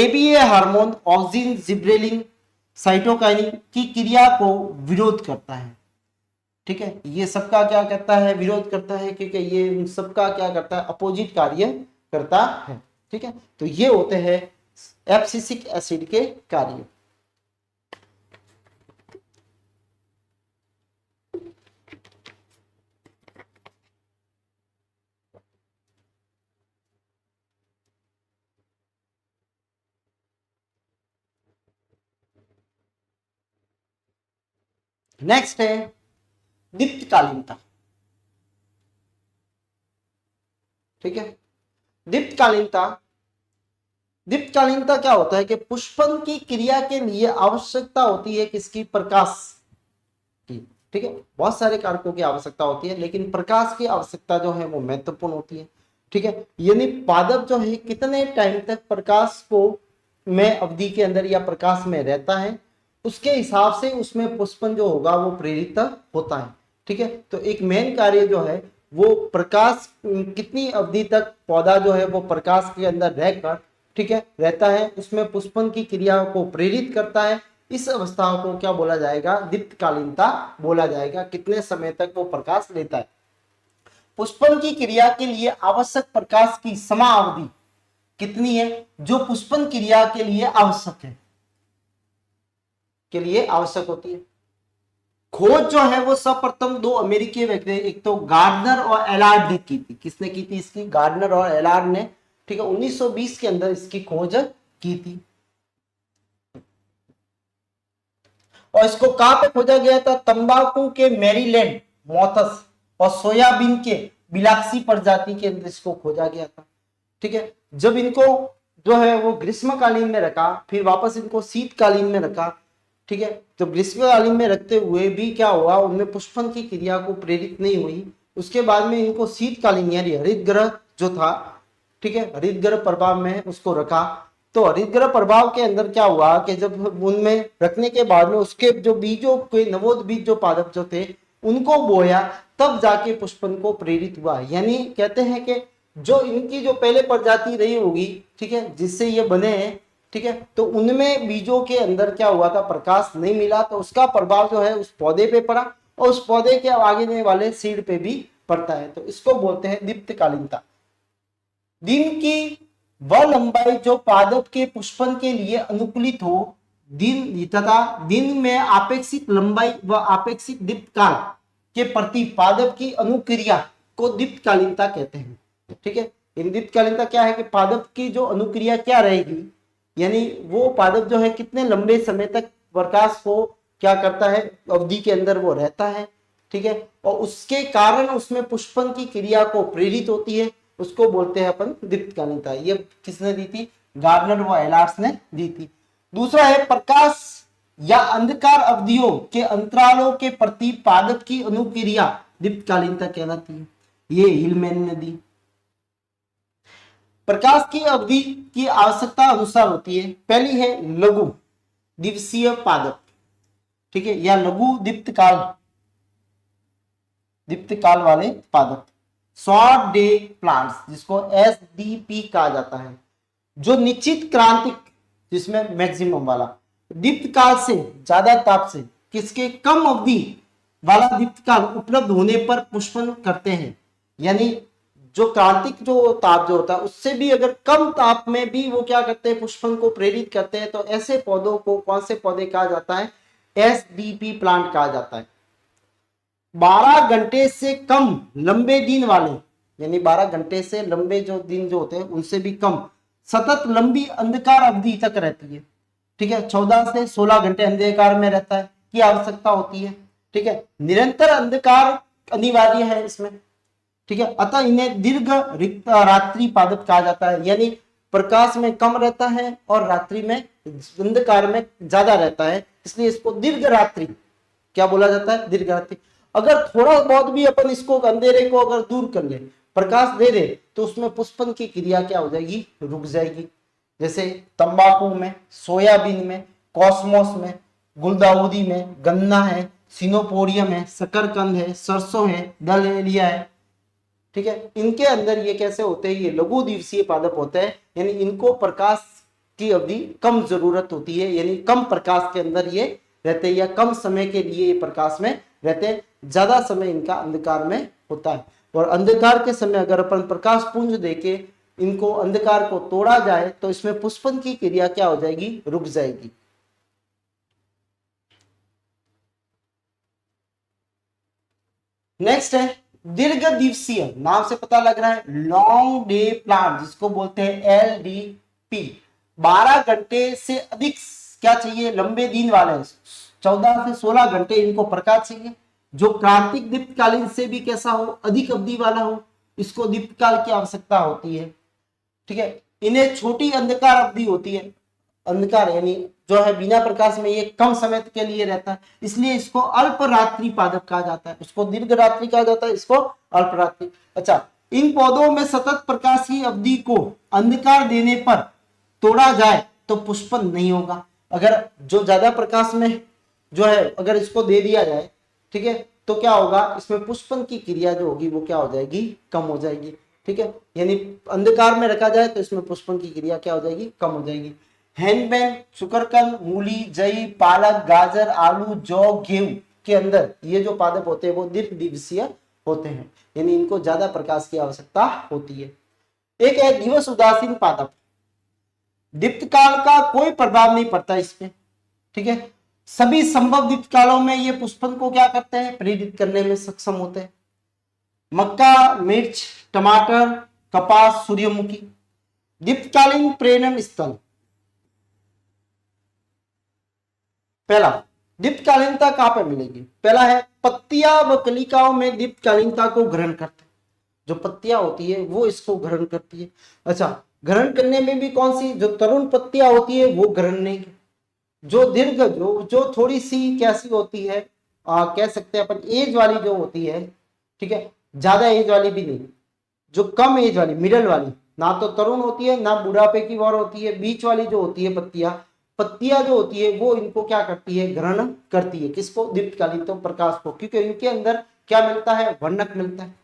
Speaker 1: ABA hormone auxin gibberellin cytokinin की क्रिया को विरोध करता है। ठीक है, ये सबका क्या करता है? विरोध करता है, क्योंकि ये सबका क्या करता है? अपोजिट कार्य करता है। ठीक है, तो ये होते हैं एब्सिसिक एसिड के कार्य। नेक्स्ट है दीप्तकालीनता। ठीक है, दीप्तकालीनता, दीप्तकालीनता क्या होता है कि पुष्पन की क्रिया के लिए आवश्यकता होती है किसकी? प्रकाश की। ठीक है, बहुत सारे कारकों की आवश्यकता होती है, लेकिन प्रकाश की आवश्यकता जो है वो महत्वपूर्ण होती है। ठीक है, यानी पादप जो है कितने टाइम तक प्रकाश को में अवधि के अंदर या प्रकाश में रहता है, उसके हिसाब से उसमें पुष्पन जो होगा वो प्रेरित होता है। ठीक है, तो एक मेन कार्य जो है वो प्रकाश कितनी अवधि तक पौधा जो है वो प्रकाश के अंदर रहकर, ठीक है, रहता है, उसमें पुष्पन की क्रिया को प्रेरित करता है। इस अवस्था को क्या बोला जाएगा? दीप्तकालीनता बोला जाएगा। कितने समय तक वो प्रकाश लेता है। पुष्पन की क्रिया के लिए आवश्यक प्रकाश की समाअवधि कितनी है, जो पुष्पन क्रिया के लिए आवश्यक है, के लिए आवश्यक होती है। खोज जो है वो सर्वप्रथम दो अमेरिकी व्यक्ति, एक तो गार्डनर और एलार्ड ने की थी। किसने की थी इसकी? गार्डनर और एलार्ड ने। ठीक है, 1920 के अंदर इसकी खोज की थी। और इसको कहां पे खोजा गया था? तंबाकू के मैरीलैंड मोथस और सोयाबीन के बिलाक्सी प्रजाति के अंदर इसको खोजा गया था। ठीक है, जब इनको जो है वो ग्रीष्मकालीन में रखा, फिर वापस इनको शीतकालीन में रखा। ठीक है, तो ग्रीष्मकालीन में रखते हुए भी क्या हुआ, उनमें पुष्पन की क्रिया को प्रेरित नहीं हुई। उसके बाद में इनको शीतकालीन यानी हरित ग्रह जो था, ठीक है, हरित ग्रह प्रभाव में उसको रखा। तो हरित ग्रह प्रभाव के अंदर क्या हुआ कि जब उनमें रखने के बाद में उसके जो बीजों के नवोद बीज जो पादप जो थे उनको बोया, तब जाके पुष्पन को प्रेरित हुआ। यानी कहते हैं कि जो इनकी जो पहले प्रजाति रही होगी, ठीक है, जिससे ये बने हैं, ठीक है, तो उनमें बीजों के अंदर क्या हुआ था? प्रकाश नहीं मिला, तो उसका प्रभाव जो है उस पौधे पे पड़ा और उस पौधे के आगे वाले सीड पे भी पड़ता है। तो इसको बोलते हैं दीप्तकालीनता। दिन की वह लंबाई जो पादप के पुष्पन के लिए अनुकूलित हो, दिन तथा दिन में आपेक्षिक लंबाई व आपेक्षिक दीप्तकाल के प्रति पादप की अनुक्रिया को दीप्तकालीनता कहते हैं। ठीक है, इन दीप्तकालीनता क्या है कि पादप की जो अनुक्रिया क्या रहेगी, यानी वो पादप जो है कितने लंबे समय तक प्रकाश को क्या करता है, अवधि के अंदर वो रहता है। ठीक है, और उसके कारण उसमें पुष्पन की क्रिया को प्रेरित होती है, उसको बोलते हैं अपन दीप्तकालीनता। ये किसने दी थी? गार्डनर व एलार्स ने दी थी। दूसरा है प्रकाश या अंधकार अवधियों के अंतरालों के प्रति पादप की अनुक्रिया दीप्तकालीनता कहलाती है। ये हिलमैन ने दी। प्रकाश की अवधि की आवश्यकता अनुसार होती है। पहली है लघु दिवसीय पादप, ठीक है, या लघु दीप्तकाल वाले पादप, शॉर्ट डे प्लांट्स, जिसको SDP कहा जाता है, जो निश्चित क्रांतिक, जिसमें मैक्सिमम वाला दीप्तकाल से ज्यादा ताप से किसके कम अवधि वाला दीप्तकाल उपलब्ध होने पर पुष्पन करते हैं। यानी जो क्रांतिक जो ताप जो होता है उससे भी अगर कम ताप में भी वो क्या करते हैं, पुष्पन को प्रेरित करते हैं। तो ऐसे पौधों को कौन से पौधे कहा जाता है? SDP प्लांट कहा जाता है। 12 घंटे से कम लंबे दिन वाले, यानी 12 घंटे से लंबे जो दिन जो होते हैं उनसे भी कम सतत लंबी अंधकार अवधि तक रहती है। ठीक है, 14 से 16 घंटे अंधकार में रहता है की आवश्यकता होती है। ठीक है, निरंतर अंधकार अनिवार्य है इसमें। ठीक है, अतः इन्हें दीर्घ रात्रि पादप कहा जाता है। यानी प्रकाश में कम रहता है और रात्रि में अंधकार में ज्यादा रहता है, इसलिए इसको दीर्घ रात्रि क्या बोला जाता है? दीर्घ रात्रि। अगर थोड़ा बहुत भी अपन इसको अंधेरे को अगर दूर कर ले, प्रकाश दे दे, तो उसमें पुष्पन की क्रिया क्या हो जाएगी? रुक जाएगी। जैसे तंबाकू में, सोयाबीन में, कॉस्मोस में, गुलदाउदी में, गन्ना है, सिनोपोडियम है, शकरकंद है, सरसों है, डहेलिया है। ठीक है, इनके अंदर ये कैसे होते हैं? ये लघु दिवसीय पादप होते हैं, यानी इनको प्रकाश की अवधि कम जरूरत होती है, यानी कम प्रकाश के अंदर ये रहते हैं या कम समय के लिए ये प्रकाश में रहते हैं, ज्यादा समय इनका अंधकार में होता है। और अंधकार के समय अगर अपन प्रकाश पुंज देके इनको अंधकार को तोड़ा जाए तो इसमें पुष्पन की क्रिया क्या हो जाएगी? रुक जाएगी। नेक्स्ट है दीर्घ दिवसीय, नाम से पता लग रहा है, लॉन्ग डे प्लांट, जिसको बोलते हैं LDP। 12 घंटे से अधिक क्या चाहिए? लंबे दिन वाले, 14 से 16 घंटे इनको प्रकाश चाहिए। जो क्रांतिक दीप्तकालीन से भी कैसा हो? अधिक अवधि वाला हो, इसको दीप्तकाल की आवश्यकता होती है। ठीक है, इन्हें छोटी अंधकार अवधि होती है। अंधकार यानी जो है बिना प्रकाश में ये कम समय के लिए रहता है, इसलिए इसको अल्प रात्रि पादप कहा जाता है। उसको दीर्घ रात्रि कहा जाता है, इसको अल्प रात्रि। अच्छा, इन पौधों में सतत प्रकाश की अवधि को अंधकार देने पर तोड़ा जाए तो पुष्पन नहीं होगा। अगर जो ज्यादा प्रकाश में जो है अगर इसको दे दिया जाए, ठीक है, तो क्या होगा, इसमें पुष्पन की क्रिया जो होगी वो क्या हो जाएगी, कम हो जाएगी। ठीक है, यानी अंधकार में रखा जाए तो इसमें पुष्पन की क्रिया क्या हो जाएगी, कम हो जाएगी। हैनबेन, शुकरकंद, मूली, जई, पालक, गाजर, आलू, जौ, गेहूं के अंदर ये जो पादप होते हैं वो दीर्घ दिवसीय होते हैं, यानी इनको ज्यादा प्रकाश की आवश्यकता होती है। एक है दिवस उदासीन पादप, दीप्तकाल का कोई प्रभाव नहीं पड़ता इसमें। ठीक है, सभी संभव दीप्तकालों में ये पुष्पन को क्या करते हैं, प्रेरित करने में सक्षम होते हैं। मक्का, मिर्च, टमाटर, कपास, सूर्यमुखी। दीप्तकालीन प्रेरण स्थल, पहला दीप्तकालीनता कहां पर मिलेगी, पहला है पत्तियां व कलिकाओं में दीप्तकालीनता को ग्रहण करते हैं। जो पत्तियां होती है वो इसको ग्रहण करती है। अच्छा, ग्रहण करने में भी कौन सी, जो तरुण पत्तियां होती है वो ग्रहण नहीं, जो दीर्घ जो थोड़ी सी कैसी होती है, कह सकते हैं अपन एज वाली जो होती है, ठीक है, ज्यादा एज वाली भी नहीं, जो कम एज वाली, मिडल वाली, ना तो तरुण होती है ना बुढ़ापे की ओर होती है, बीच वाली जो होती है पत्तियां जो होती है वो इनको क्या करती है, ग्रहण करती है। किसको, दीप्तकालीन तो प्रकाश को, क्योंकि इनके अंदर क्या मिलता है, वर्णक मिलता है।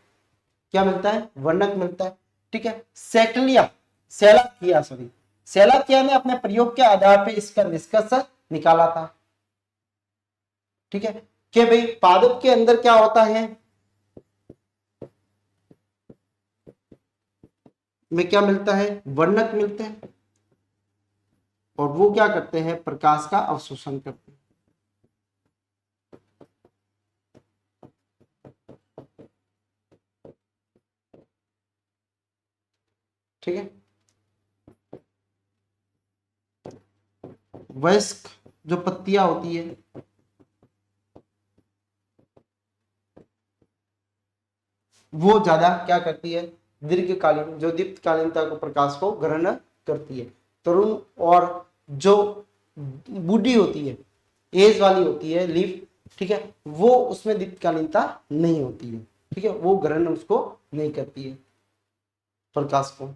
Speaker 1: क्या मिलता है, वर्णक मिलता है। ठीक है, सैलाकिया ने अपने प्रयोग के आधार पर इसका निष्कर्ष निकाला था। ठीक है, कि भाई पादप के अंदर क्या होता है, में क्या मिलता है, वर्णक मिलते हैं, और वो क्या करते हैं, प्रकाश का अवशोषण करते हैं। ठीक है, वयस्क जो पत्तियां होती है वो ज्यादा क्या करती है, दीर्घकालीन जो दीप्तकालीनता को प्रकाश को ग्रहण करती है। तरुण और जो बूढ़ी होती है, एज वाली होती है लीफ, ठीक है, वो उसमें दीप्तकालीनता नहीं होती है। ठीक है, वो ग्रहण उसको नहीं करती है प्रकाश को।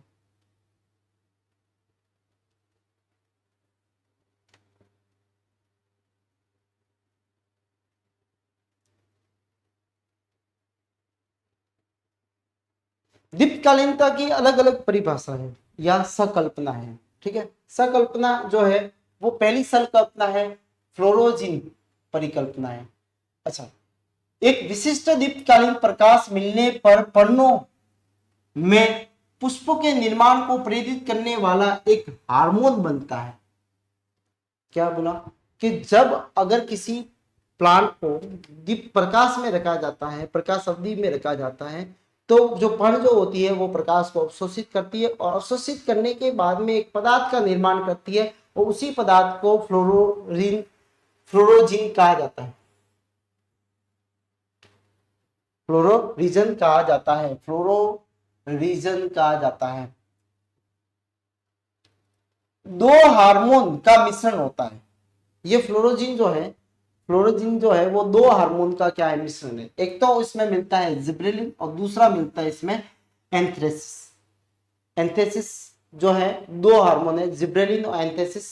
Speaker 1: दीप्तकालीनता की अलग अलग परिभाषा है या सकल्पना है। ठीक है, सकल्पना जो है वो पहली संकल्पना है फ्लोरोजिन परिकल्पना है। अच्छा, एक विशिष्ट दीप्तकालीन प्रकाश मिलने पर पर्णों में पुष्पों के निर्माण को प्रेरित करने वाला एक हार्मोन बनता है। क्या बोला, कि जब अगर किसी प्लांट को दीप प्रकाश में रखा जाता है, प्रकाश अवधि में रखा जाता है, तो जो पर्ण जो होती है वो प्रकाश को अवशोषित करती है, और अवशोषित करने के बाद में एक पदार्थ का निर्माण करती है, और उसी पदार्थ को फ्लोरोजिन कहा जाता है। फ्लोरोरीजन कहा जाता है, फ्लोरोरीजन कहा जाता है। दो हार्मोन का मिश्रण होता है। ये फ्लोरोजिन जो है वो दो हार्मोन का क्या है, मिश्रण है। एक तो इसमें मिलता है जिब्रेलिन और दूसरा मिलता है इसमें एंथ्रेसिस। एंथेसिस जो है दो हार्मोन है, जिब्रेलिन और एंथेसिस।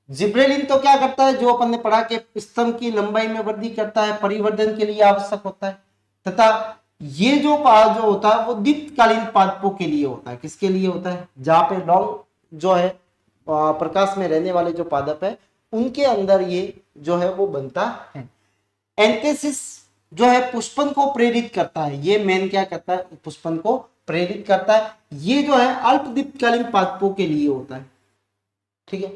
Speaker 1: जिब्रेलिन तो क्या करता है, जो अपन ने पढ़ा कि स्तंभ की लंबाई में वृद्धि करता है, परिवर्धन के लिए आवश्यक होता है। तथा ये जो पाद जो होता है वो दीप्तकालीन पादपों के लिए होता है। किसके लिए होता है, जहां पे लॉन्ग जो है प्रकाश में रहने वाले जो पादप है उनके अंदर ये जो है वो बनता है। एंथेसिस जो है पुष्पन को प्रेरित करता है, ये मेन क्या करता है, पुष्पन को प्रेरित करता है। ये जो है अल्प दीप्तकालीन पादपों के लिए होता है। ठीक है,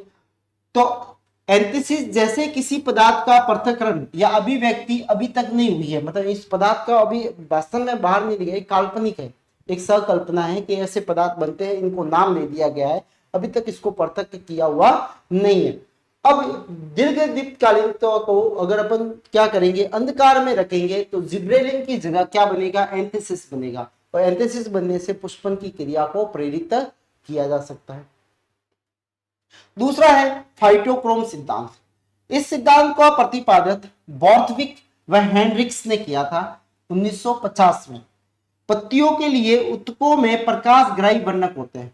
Speaker 1: तो एंथेसिस जैसे किसी पदार्थ का पृथक्करण या अभिव्यक्ति अभी तक नहीं हुई है, मतलब इस पदार्थ का अभी वास्तव में बाहर नहीं दिया, एक काल्पनिक है, एक सकल्पना है कि ऐसे पदार्थ बनते हैं, इनको नाम दे दिया गया है, अभी तक इसको पृथक किया हुआ नहीं है। अब दीर्घ दीप्तकालीन को अगर अपन क्या करेंगे, अंधकार में रखेंगे तो जिब्रेलिन की जगह क्या बनेगा, एंथेसिस बनेगा, और एंथेसिस बनने से पुष्पन की क्रिया को प्रेरित किया जा सकता है। दूसरा है फाइटोक्रोम सिद्धांत। इस सिद्धांत का प्रतिपादन बॉर्थविक व हेनरिक्स ने किया था 1950 में। पत्तियों के लिए ऊतकों में प्रकाशग्राही वर्णक होते हैं,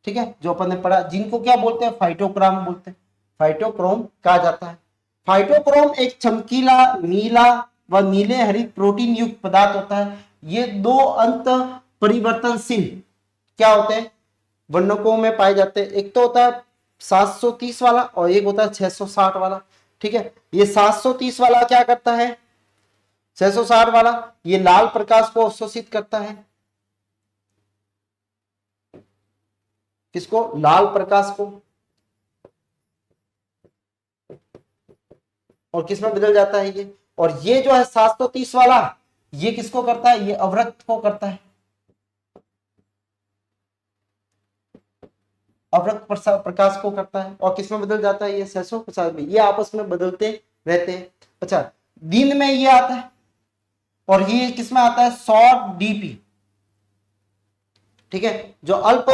Speaker 1: ठीक है, जो अपन ने पढ़ा, जिनको क्या बोलते हैं, फाइटोक्रोम बोलते हैं, फाइटोक्रोम कहा जाता है। फाइटोक्रोम एक चमकीला नीला व नीले हरित प्रोटीन युक्त पदार्थ होता है। ये दो अंत परिवर्तनशील क्या होते हैं, वर्णकों में पाए जाते हैं। एक तो होता है 730 वाला और एक होता है 660 वाला, ठीक है। ये 730 वाला क्या करता है, 660 वाला ये लाल प्रकाश को अवशोषित करता है, किसको, लाल प्रकाश को, और किसमें बदल जाता है ये, और ये जो है 730 वाला ये किसको करता है, ये अवरक्त को करता है, अवरक्त प्रकाश को करता है, और किसमें बदल जाता है, ये 650 में। ये आपस में बदलते रहते हैं। अच्छा, दिन में ये आता है और ये किसमें आता है, 100 डीपी, ठीक है। जो अल्प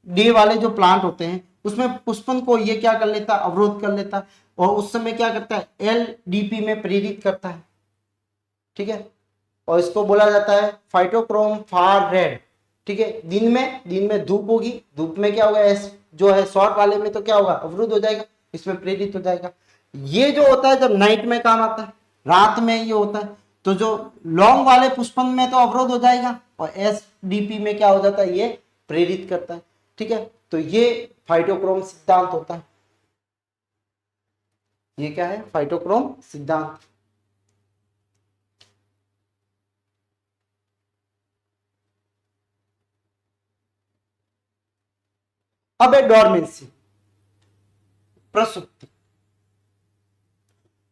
Speaker 1: डे वाले जो प्लांट होते हैं उसमें पुष्पन को ये क्या कर लेता, अवरोध कर लेता, और उस समय क्या करता है, एलडीपी में प्रेरित करता है, ठीक है। और इसको बोला जाता है फाइटोक्रोम फार रेड, ठीक है। दिन में धूप होगी, धूप में क्या होगा, जो है शॉर्ट वाले में तो क्या होगा, अवरुद्ध हो जाएगा, इसमें प्रेरित हो जाएगा। ये जो होता है जब नाइट में काम आता है, रात में ये होता है, तो जो लॉन्ग वाले पुष्पन में तो अवरोध हो जाएगा और एसडीपी में क्या हो जाता है, ये प्रेरित करता है, ठीक है। तो ये फाइटोक्रोम सिद्धांत होता है। ये क्या है, फाइटोक्रोम सिद्धांत। अब है डॉर्मेंसी, प्रसुप्ति।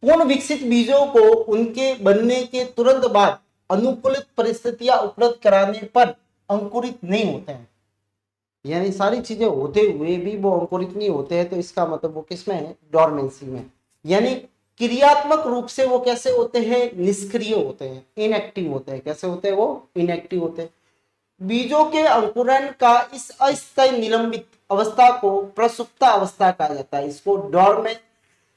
Speaker 1: पूर्ण विकसित बीजों को उनके बनने के तुरंत बाद अनुकूलित परिस्थितियां उपलब्ध कराने पर अंकुरित नहीं होते हैं, यानी सारी चीजें होते हुए भी वो अंकुरित नहीं होते हैं, तो इसका मतलब वो किसमें है, डॉर्मेंसी में। यानी क्रियात्मक रूप से वो कैसे होते हैं, निष्क्रिय होते हैं, इनएक्टिव होते हैं। कैसे होते हैं वो, इनएक्टिव होते हैं। बीजों के अंकुरण का इस अस्थायी निलंबित अवस्था को प्रसुप्त अवस्था कहा जाता है। इसको डॉर्मेंट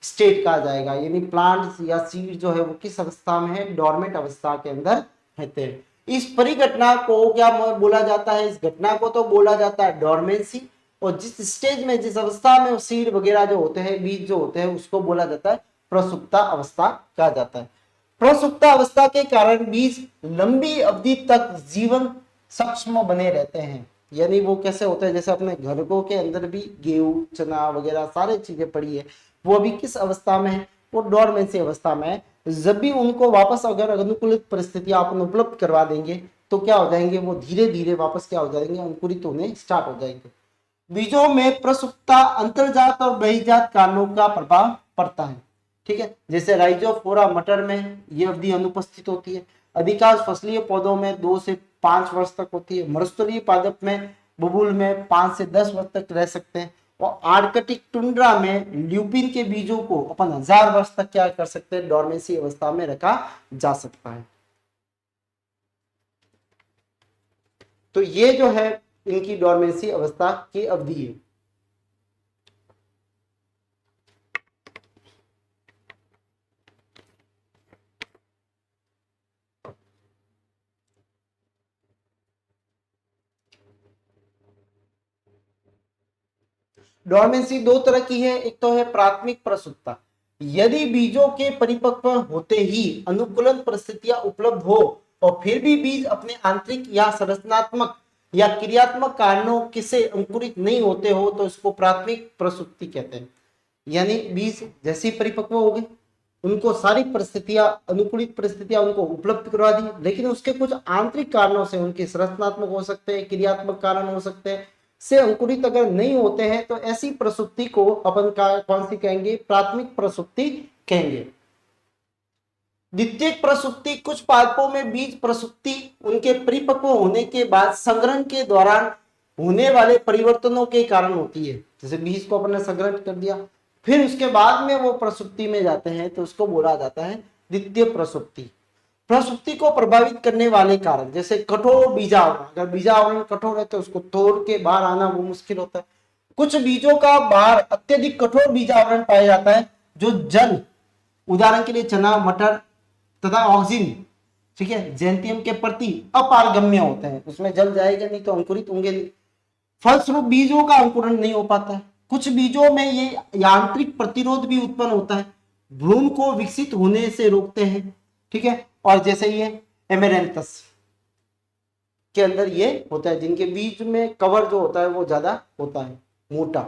Speaker 1: स्टेट कहा जाएगा, यानी प्लांट या सीड जो है वो किस अवस्था में है, डॉर्मेंट अवस्था के अंदर रहते हैं। इस परिघटना को क्या बोला जाता है, इस घटना को तो बोला जाता है डॉर्मेंसी, और जिस स्टेज में, जिस अवस्था में सीड वगैरह जो होते हैं, बीज जो होते हैं, उसको बोला जाता है प्रसुप्ता अवस्था कहा जाता है। प्रसुप्ता अवस्था के कारण बीज लंबी अवधि तक जीवन सक्षम बने रहते हैं। यानी वो कैसे होते हैं, जैसे अपने घरों के अंदर भी गेहूं चना वगैरह सारी चीजें पड़ी है, वो अभी किस अवस्था में है, वो डॉर्मेंसी अवस्था में है। जब भी उनको वापस अगर अनुकूलित परिस्थितियां अपन उपलब्ध करवा देंगे तो क्या हो जाएंगे, वो धीरे धीरे वापस क्या हो जाएंगे, अंकुरित होने स्टार्ट हो जाएंगे। बीजों में प्रसुप्ता अंतर्जात और बहिर्जात कारणों का प्रभाव पड़ता है, ठीक है। जैसे राइजोफोरा मटर में ये अवधि अनुपस्थित होती है। अधिकांश फसलीय पौधों में 2 से 5 वर्ष तक होती है। मरुस्थलीय पादप में, बबूल में 5 से 10 वर्ष तक रह सकते हैं, और आर्कटिक टुंड्रा में ल्यूपिन के बीजों को अपन 1000 वर्ष तक क्या कर सकते हैं, डॉर्मेंसी अवस्था में रखा जा सकता है। तो ये जो है इनकी डॉर्मेंसी अवस्था की अवधि है। डॉर्मेंसी दो तरह की है, एक तो है प्राथमिक प्रसुप्ता। यदि बीजों के परिपक्व होते ही अनुकूलन परिस्थितियां उपलब्ध हो और फिर भी बीज अपने आंतरिक या संरचनात्मक या क्रियात्मक कारणों से अंकुरित नहीं होते हो, तो इसको प्राथमिक प्रसुप्ति कहते हैं। यानी बीज जैसे परिपक्व हो गए, उनको सारी परिस्थितियां, अनुकूलित परिस्थितियां उनको उपलब्ध करवा दी, लेकिन उसके कुछ आंतरिक कारणों से, उनके संरचनात्मक हो सकते हैं, क्रियात्मक कारण हो सकते हैं, से अंकुरित अगर नहीं होते हैं, तो ऐसी प्रसुप्ति को अपन कौन सी कहेंगे, प्राथमिक प्रसुप्ति कहेंगे। द्वितीयक प्रसुप्ति, कुछ पादपों में बीज प्रसुप्ति उनके परिपक्व होने के बाद संग्रहण के दौरान होने वाले परिवर्तनों के कारण होती है। जैसे बीज को अपन ने संग्रहण कर दिया, फिर उसके बाद में वो प्रसुप्ति में जाते हैं, तो उसको बोला जाता है द्वितीय प्रसुप्ति। प्रसुप्ति को प्रभावित करने वाले कारण, जैसे कठोर बीजावरण, अगर बीजावरण कठोर है तो उसको तोड़ के बाहर आना वो मुश्किल होता है। कुछ बीजों का बाहर अत्यधिक कठोर बीजावरण पाया जाता है, जो जल, उदाहरण के लिए चना, मटर तथा ऑक्सिन ठीक है, जेंटियम के प्रति अपारगम्य होते हैं, उसमें जल जाएगा नहीं तो अंकुरित होंगे नहीं, फलस्वरूप बीजों का अंकुरण नहीं हो पाता है। कुछ बीजों में ये यांत्रिक प्रतिरोध भी उत्पन्न होता है, भ्रूण को विकसित होने से रोकते हैं। ठीक है, और जैसे ये एमेरेंथस के अंदर ये होता है, जिनके बीज में कवर जो होता है वो ज्यादा होता है, मोटा।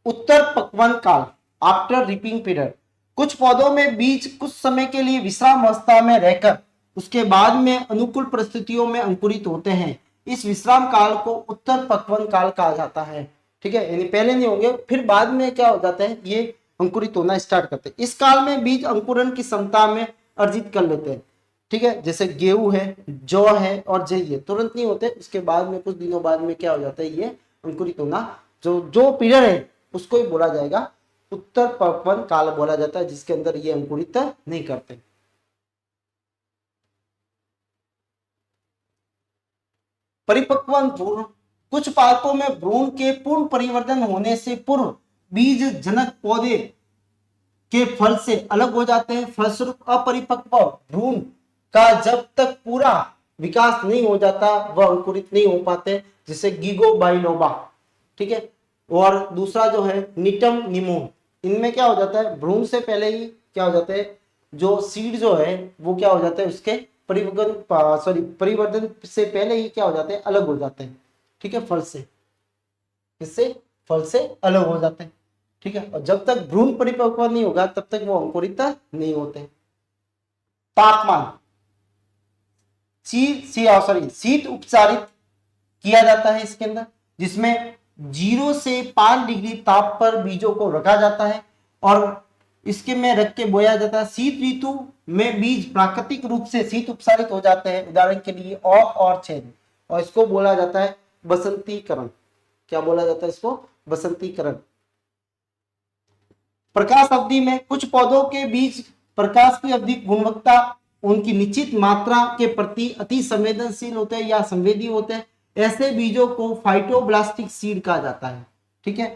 Speaker 1: उत्तर पक्वन काल, आफ्टर रिपिंग पीरियड, कुछ पौधों में बीज कुछ समय के लिए विश्राम अवस्था में रहकर उसके बाद में अनुकूल परिस्थितियों में अंकुरित होते हैं। इस विश्राम काल को उत्तर पक्वन काल कहा जाता है। ठीक है, यानी पहले नहीं होंगे, फिर बाद में क्या हो जाता है, ये अंकुरित होना स्टार्ट करते हैं। इस काल में बीज अंकुरण की क्षमता में अर्जित कर लेते हैं। ठीक है, जैसे गेहूं है, जौ है और जई है, तुरंत नहीं होते, उसके बाद में कुछ दिनों बाद में क्या हो जाता है, ये अंकुरित होना, जो पीरियड है उसको ही बोला जाएगा उत्तर पक्वन काल बोला जाता है, जिसके अंदर ये अंकुरित नहीं करते। परिपक्व भ्रूण, कुछ पादपों में भ्रूण के पूर्ण परिवर्तन होने से पूर्व बीज जनक पौधे के फल से अलग हो जाते हैं। फलस्वरूप अपरिपक्व भ्रूण का जब तक पूरा विकास नहीं हो जाता वह अंकुरित नहीं हो पाते, जिसे गिगो बाइलोबा। ठीक है, और दूसरा जो है निटम निमो, इनमें क्या हो जाता है, भ्रूण से पहले ही क्या हो जाता है, जो सीड जो है वो क्या हो जाता है, उसके परिवर्तन से पहले ही क्या हो जाते हैं, अलग हो जाते हैं। ठीक है, फल से, इससे फल से अलग हो जाते हैं। ठीक है, और जब तक भ्रूण परिपक्व नहीं होगा तब तक वो अंकुरित नहीं होते। तापमान, शीत उपचारित किया जाता है इसके अंदर, जिसमें 0 से 5 डिग्री ताप पर बीजों को रखा जाता है और इसके में रख के बोया जाता है। शीत ऋतु में बीज प्राकृतिक रूप से शीत उपसारित हो जाते हैं, उदाहरण के लिए और छेद, और इसको बोला जाता है बसंतीकरण। क्या बोला जाता है इसको, बसंतीकरण। प्रकाश अवधि में कुछ पौधों के बीज प्रकाश की अवधि गुणवत्ता उनकी निश्चित मात्रा के प्रति अति संवेदनशील होते हैं या संवेदी होते हैं, ऐसे बीजों को फाइटोब्लास्टिक सीड कहा जाता है। ठीक है,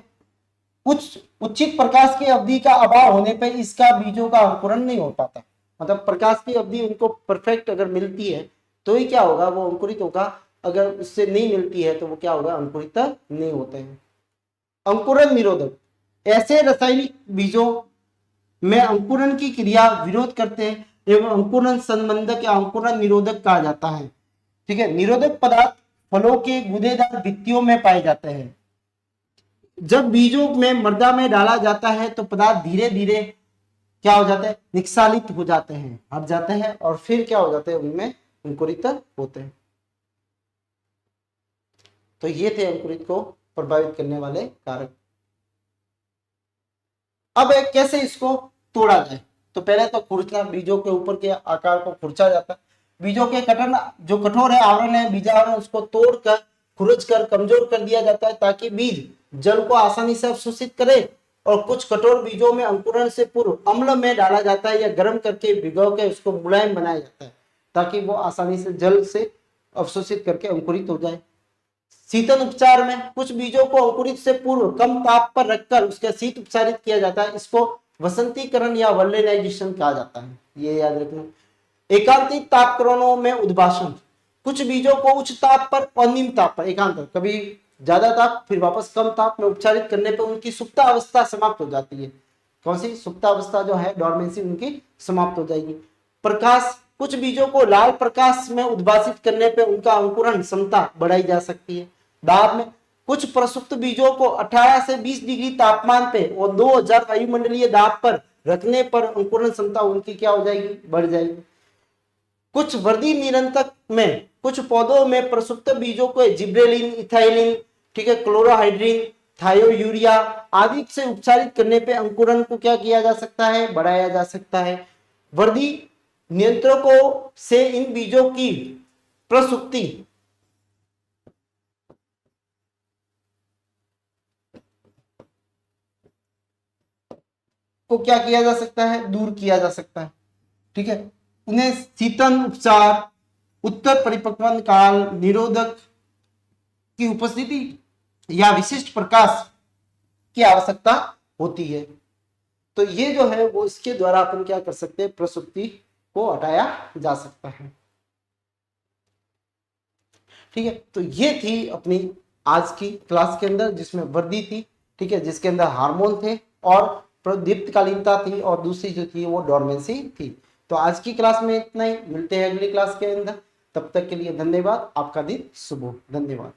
Speaker 1: कुछ उचित प्रकाश की अवधि का अभाव होने पर इसका बीजों का अंकुरण नहीं हो पाता, मतलब प्रकाश की अवधि उनको परफेक्ट अगर मिलती है तो ही क्या होगा, वो अंकुरित होगा, अगर उससे नहीं मिलती है तो वो क्या होगा, अंकुरित नहीं होते हैं। अंकुरण निरोधक, ऐसे रासायनिक बीजों में अंकुरण की क्रिया विरोध करते हैं एवं अंकुरण संबंधक या अंकुरण निरोधक कहा जाता है। ठीक है, निरोधक पदार्थ फलों के गूदेदार भित्तियों में पाए जाते हैं। जब बीजों में मृदा में डाला जाता है तो पदार्थ धीरे धीरे क्या हो जाते हैं, निक्षालित हो जाते हैं, हट जाते हैं और फिर क्या हो जाते हैं, उनमें अंकुरित होते हैं। तो ये थे अंकुरित को प्रभावित करने वाले कारक। अब कैसे इसको तोड़ा जाए, तो पहले तो खुरचना, बीजों के ऊपर के आकार को खुरचा जाता है। बीजों के कटन जो कठोर है आवरण है, बीजावरण, उसको तोड़कर खुरच कर कमजोर कर दिया जाता है ताकि बीज जल को आसानी से अवशोषित करे। और कुछ कठोर बीजों में अंकुरण से पूर्व अम्ल में डाला जाता है या गर्म करके भिगो के उसको मुलायम बनाया जाता है ताकि वो आसानी से जल से अवशोषित करके अंकुरित हो जाए। शीतन उपचार में कुछ बीजों को अंकुरित से पूर्व कम ताप पर रखकर उसका शीत उपचारित किया जाता है, इसको वसंतीकरण या वल्लेनाइजेशन कहा जाता है, ये याद रखना। एकांतिक तापकरणों में उद्भाषण, कुछ बीजों को उच्च ताप पर और निम्न ताप पर, एकांत कभी ज्यादा ताप फिर वापस कम ताप में उपचारित करने पर उनकी सुप्ता अवस्था समाप्त हो जाती है। कौन सी सुप्ता अवस्था जो है, डोरमेंसी, उनकी समाप्त हो जाएगी। प्रकाश, कुछ बीजों को लाल प्रकाश में उद्भाषित करने पर उनका अंकुरण क्षमता बढ़ाई जा सकती है। दाब में कुछ प्रसुप्त बीजों को 18 से 20 डिग्री तापमान पे और 2000 वायुमंडलीय दाब पर रखने पर अंकुरण क्षमता उनकी क्या हो जाएगी, बढ़ जाएगी। कुछ वर्दी निरंतक में कुछ पौधों में प्रसुप्त बीजों को जिब्रेलिन, इथाइलिन, ठीक है, क्लोरोहाइड्रिन, थायोयूरिया आदि से उपचारित करने पे अंकुरण को क्या किया जा सकता है, बढ़ाया जा सकता है। वर्दी नियंत्रकों से इन बीजों की प्रसुप्ति को क्या किया जा सकता है, दूर किया जा सकता है। ठीक है, उन्हें शीतन उपचार, उत्तर परिपक्वन काल, निरोधक की उपस्थिति या विशिष्ट प्रकाश की आवश्यकता होती है। तो ये जो है वो इसके द्वारा अपन क्या कर सकते हैं, प्रसुप्ति को हटाया जा सकता है। ठीक है, तो ये थी अपनी आज की क्लास के अंदर, जिसमें वर्दी थी, ठीक है, जिसके अंदर हार्मोन थे और प्रदीप्तकालीनता थी, और दूसरी जो थी वो डोरमेंसी थी। तो आज की क्लास में इतना ही, मिलते हैं अगली क्लास के अंदर। तब तक के लिए धन्यवाद, आपका दिन शुभ हो। धन्यवाद।